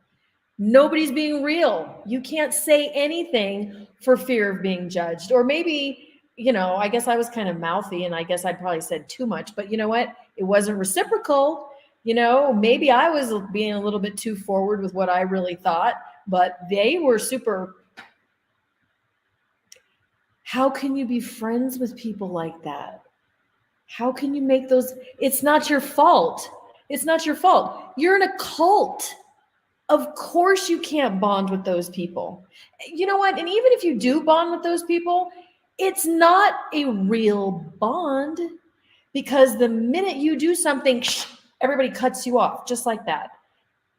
Nobody's being real. You can't say anything for fear of being judged. Or maybe, I guess I was kind of mouthy and I guess I probably said too much, but you know what? It wasn't reciprocal. Maybe I was being a little bit too forward with what I really thought, but they were super. How can you be friends with people like that? How can you make those? It's not your fault. It's not your fault. You're in a cult. Of course you can't bond with those people. You know what? And even if you do bond with those people, it's not a real bond, because the minute you do something, everybody cuts you off just like that.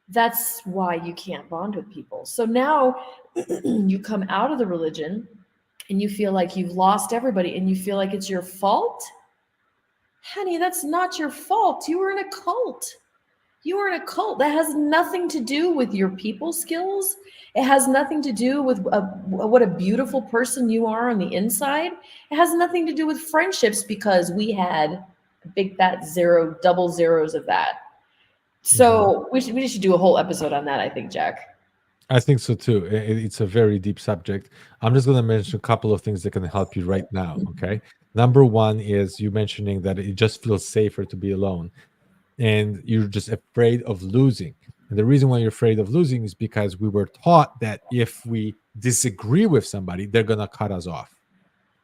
That's why you can't bond with people. So now you come out of the religion and you feel like you've lost everybody and you feel like it's your fault. Honey, that's not your fault. You were in a cult. You are in a cult. That has nothing to do with your people skills. It has nothing to do with what a beautiful person you are on the inside. It has nothing to do with friendships, because we had a big fat zero, double zeros of that. So we should do a whole episode on that, I think, Jack. I think so too. It's a very deep subject. I'm just going to mention a couple of things that can help you right now. Okay. Number one is you mentioning that it just feels safer to be alone, and you're just afraid of losing. And the reason why you're afraid of losing is because we were taught that if we disagree with somebody, they're going to cut us off,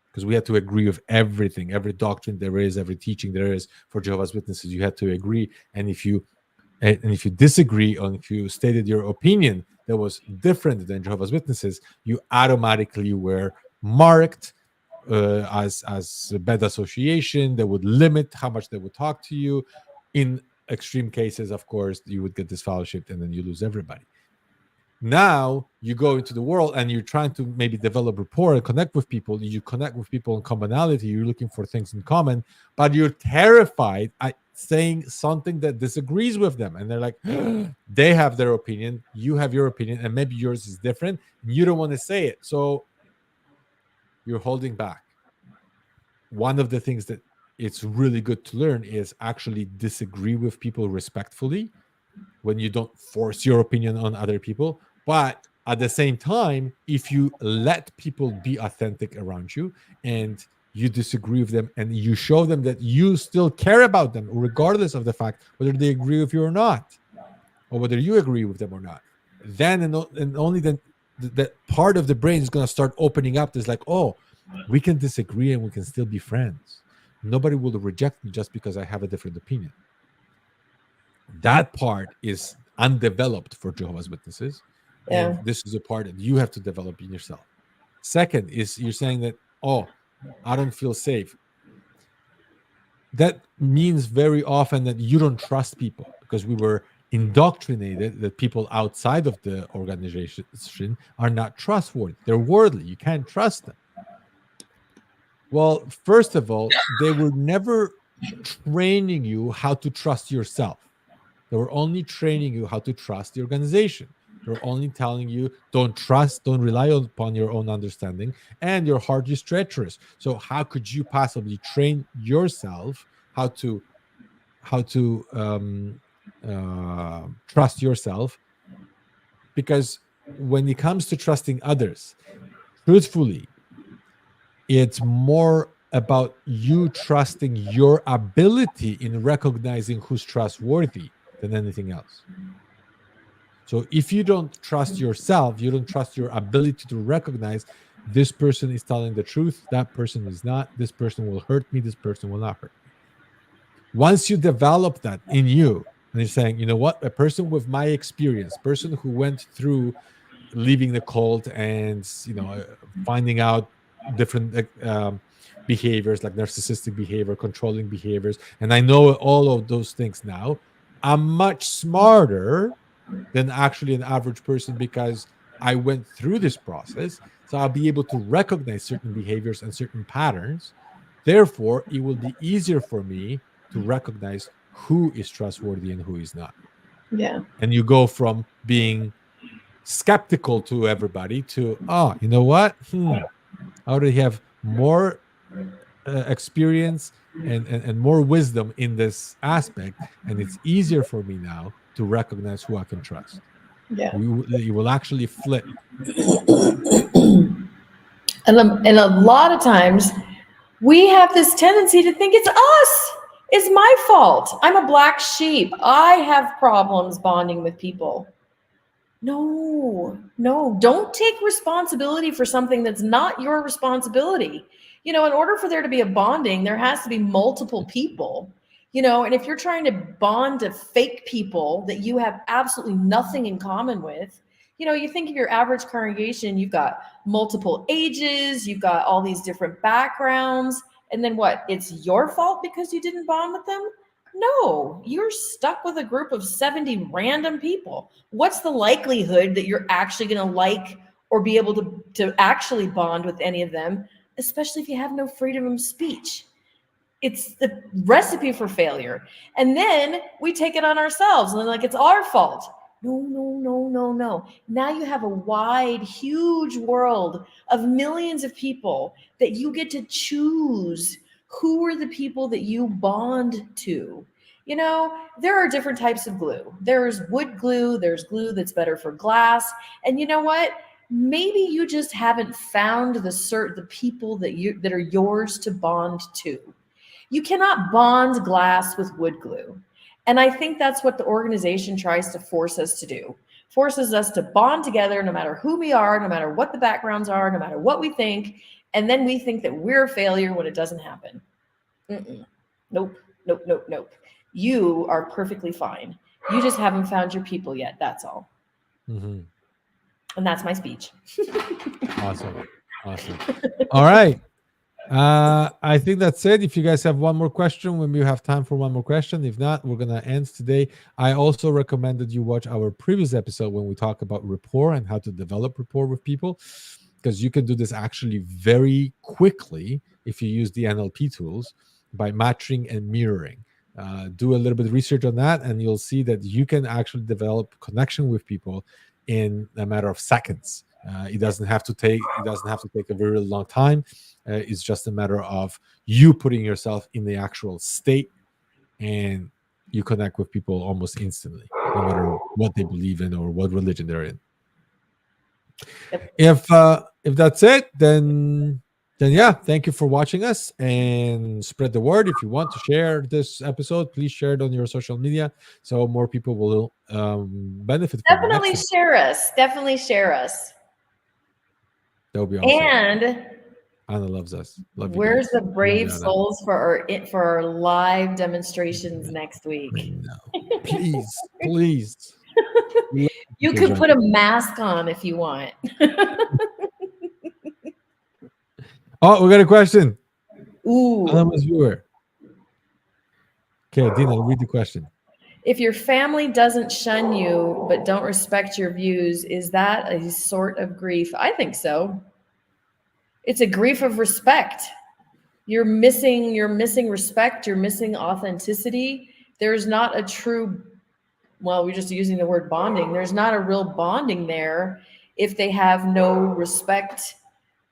because we had to agree with everything, every doctrine there is, every teaching there is for Jehovah's Witnesses. You had to agree. And if you disagree, or if you stated your opinion that was different than Jehovah's Witnesses, you automatically were marked as a bad association. That would limit how much they would talk to you. In extreme cases, of course, you would get disfellowshipped and then you lose everybody. Now you go into the world and you're trying to maybe develop rapport and connect with people. You connect with people in commonality. You're looking for things in common, but you're terrified at saying something that disagrees with them. And they're like, they have their opinion, you have your opinion, and maybe yours is different. You don't want to say it. So you're holding back. One of the things that it's really good to learn is actually disagree with people respectfully, when you don't force your opinion on other people. But at the same time, if you let people be authentic around you and you disagree with them and you show them that you still care about them, regardless of the fact whether they agree with you or not, or whether you agree with them or not, then and only then that part of the brain is going to start opening up. There's like, oh, we can disagree and we can still be friends. Nobody will reject me just because I have a different opinion. That part is undeveloped for Jehovah's Witnesses. Yeah. And this is a part that you have to develop in yourself. Second is you're saying that, oh, I don't feel safe. That means very often that you don't trust people, because we were indoctrinated that people outside of the organization are not trustworthy. They're worldly. You can't trust them. Well, first of all, they were never training you how to trust yourself. They were only training you how to trust the organization. They're only telling you, don't rely upon your own understanding, and your heart is treacherous. So how could you possibly train yourself how to trust yourself? Because when it comes to trusting others, truthfully, it's more about you trusting your ability in recognizing who's trustworthy than anything else. So if you don't trust yourself, you don't trust your ability to recognize this person is telling the truth, that person is not, this person will hurt me, this person will not hurt me. Once you develop that in you, and you're saying, you know what, a person with my experience, person who went through leaving the cult and, finding out different behaviors like narcissistic behavior, controlling behaviors, and I know all of those things now, I'm much smarter than actually an average person, because I went through this process. So I'll be able to recognize certain behaviors and certain patterns Therefore, it will be easier for me to recognize who is trustworthy and who is not. Yeah. And you go from being skeptical to everybody to, oh, you know what? I already have more experience and more wisdom in this aspect, and it's easier for me now to recognize who I can trust. Yeah. You will actually flip. And a lot of times we have this tendency to think it's us. It's my fault. I'm a black sheep. I have problems bonding with people. No, no, don't take responsibility for something that's not your responsibility. In order for there to be a bonding, there has to be multiple people, and if you're trying to bond to fake people that you have absolutely nothing in common with, you think of your average congregation, you've got multiple ages, you've got all these different backgrounds, and then what? It's your fault because you didn't bond with them? No, you're stuck with a group of 70 random people. What's the likelihood that you're actually going to like or be able to actually bond with any of them, especially if you have no freedom of speech? It's the recipe for failure. And then we take it on ourselves and like it's our fault. No, no, no, no, no. Now you have a wide, huge world of millions of people that you get to choose who are the people that you bond to. There are different types of glue. There's wood glue, there's glue that's better for glass. And you know what? Maybe you just haven't found the people that are yours to bond to. You cannot bond glass with wood glue. And I think that's what the organization tries to force us to do. Forces us to bond together no matter who we are, no matter what the backgrounds are, no matter what we think. And then we think that we're a failure when it doesn't happen. Nope, nope, nope, nope. You are perfectly fine. You just haven't found your people yet. That's all. Mm-hmm. And that's my speech. Awesome. All right. I think that's it. If you guys have one more question, when we have time for one more question. If not, we're gonna end today. I also recommend that you watch our previous episode when we talk about rapport and how to develop rapport with people, because you can do this actually very quickly if you use the NLP tools by matching and mirroring. Do a little bit of research on that, and you'll see that you can actually develop connection with people in a matter of seconds. It doesn't have to take a very long time. It's just a matter of you putting yourself in the actual state, and you connect with people almost instantly, no matter what they believe in or what religion they're in. If that's it, then yeah, thank you for watching us, and spread the word. If you want to share this episode, please share it on your social media so more people will benefit from it. Definitely share us. Definitely share us. That would be awesome. And Anna loves us. Love you. Where's guys. the brave souls for our live demonstrations next week? No. Please. You could put a mask on if you want. Oh, we got a question. Ooh. Anonymous viewer. Okay, Dina, read the question. If your family doesn't shun you but don't respect your views, is that a sort of grief? I think so. It's a grief of respect. You're missing respect. You're missing authenticity. There's not a true, well, we're just using the word bonding. There's not a real bonding there if they have no respect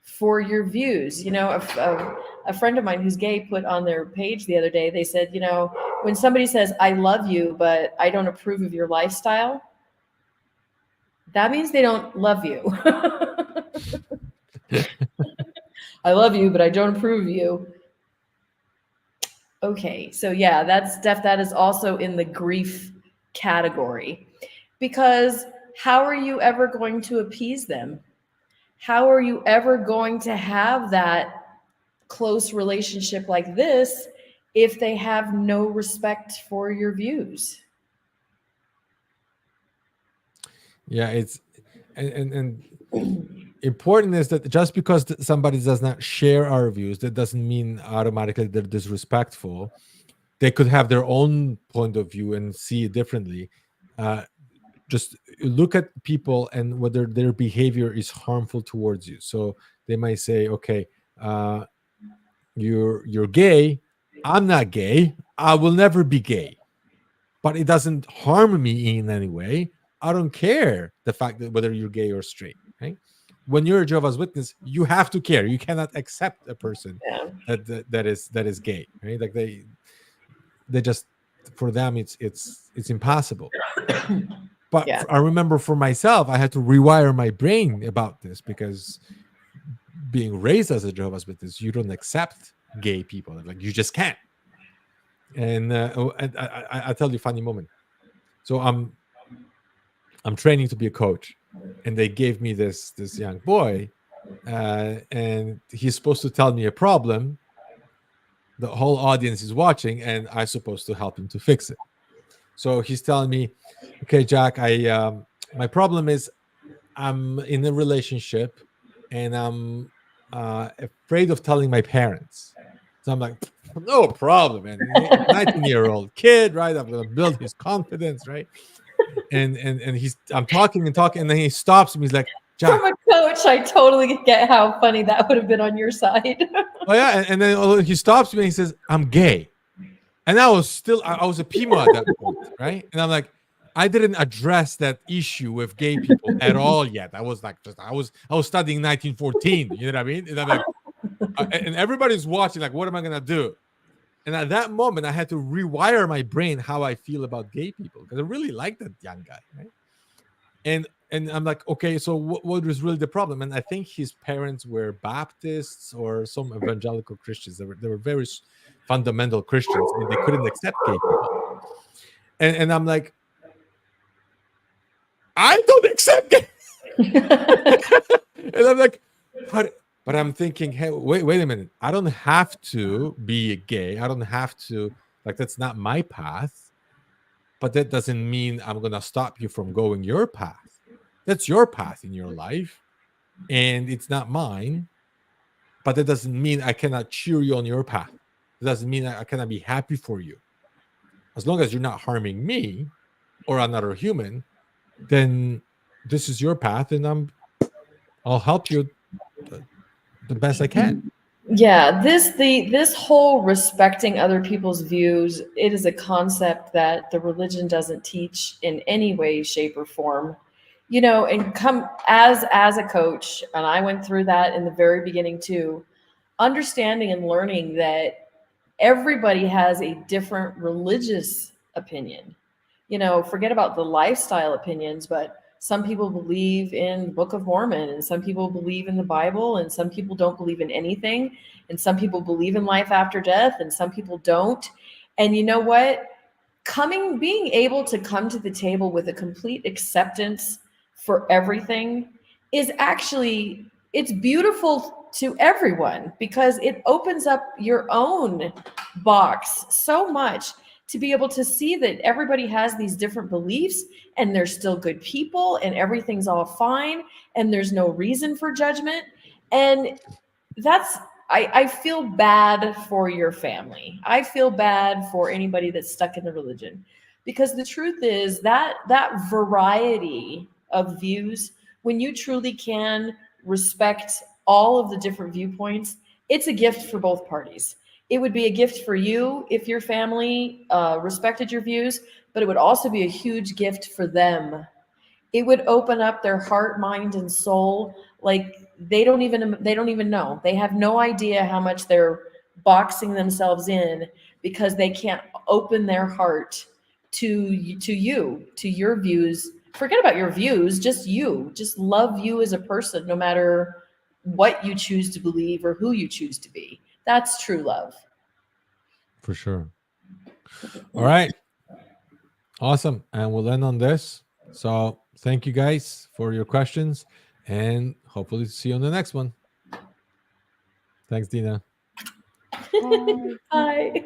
for your views. A friend of mine who's gay put on their page the other day, they said, when somebody says, I love you, but I don't approve of your lifestyle, that means they don't love you. I love you, but I don't approve of you. Okay, so yeah, that is also in the grief category, because how are you ever going to appease them? How are you ever going to have that close relationship like this if they have no respect for your views? Yeah, it's and important is that just because somebody does not share our views, that doesn't mean automatically they're disrespectful. They could have their own point of view and see it differently. Just look at people and whether their behavior is harmful towards you. So they might say, okay, you're gay. I'm not gay. I will never be gay, but it doesn't harm me in any way. I don't care the fact that whether you're gay or straight. Right? When you're a Jehovah's Witness, you have to care. You cannot accept a person Yeah. that is gay. Right? Like they just, for them it's impossible. But Yeah. I remember for myself, I had to rewire my brain about this because being raised as a Jehovah's Witness, you don't accept gay people. Like you just can't. And I tell you a funny moment. So I'm training to be a coach, and they gave me this young boy, and he's supposed to tell me a problem. The whole audience is watching, and I'm supposed to help him to fix it. So he's telling me, "Okay, Jack, my problem is I'm in a relationship, and I'm afraid of telling my parents." So I'm like, "No problem, man. 19-year-old kid, right? I'm gonna build his confidence, right?" And I'm talking and talking, and then he stops me. He's like, "Jack." From a coach, I totally get how funny that would have been on your side. Oh yeah, and then he stops me and he says, "I'm gay," and I was a PMO at that point, right? And I'm like, I didn't address that issue with gay people at all yet. I was like, I was studying 1914. You know what I mean? And I'm like, and everybody's watching. Like, what am I gonna do? And at that moment, I had to rewire my brain how I feel about gay people because I really like that young guy, right? And I'm like, okay, so what was really the problem? And I think his parents were Baptists or some evangelical Christians. They were very fundamental Christians, and they couldn't accept gay people. And I'm like, I don't accept gay. And I'm like, but I'm thinking, hey, wait a minute. I don't have to be gay. I don't have to, like, that's not my path. But that doesn't mean I'm going to stop you from going your path. That's your path in your life, and it's not mine. But that doesn't mean I cannot cheer you on your path. It doesn't mean I cannot be happy for you. As long as you're not harming me or another human, then this is your path, and I'll help you the best I can. Yeah, this whole respecting other people's views, it is a concept that the religion doesn't teach in any way, shape, or form. You know, and come as a coach, and I went through that in the very beginning too, understanding and learning that everybody has a different religious opinion. You know, forget about the lifestyle opinions, but some people believe in the Book of Mormon, and some people believe in the Bible, and some people don't believe in anything, and some people believe in life after death, and some people don't. And you know what? Being able to come to the table with a complete acceptance for everything is actually, it's beautiful to everyone because it opens up your own box so much to be able to see that everybody has these different beliefs and they're still good people and everything's all fine and there's no reason for judgment. And that's, I feel bad for your family. I feel bad for anybody that's stuck in the religion because the truth is that variety of views, when you truly can respect all of the different viewpoints, it's a gift for both parties. It would be a gift for you if your family respected your views, but it would also be a huge gift for them. It would open up their heart, mind, and soul. Like they don't even know. They have no idea how much they're boxing themselves in because they can't open their heart to you, to your views. Forget about your views, just you. Just love you as a person, no matter what you choose to believe or who you choose to be. That's true love. For sure. All right. Awesome. And we'll end on this. So thank you guys for your questions, and hopefully see you on the next one. Thanks, Dina. Bye.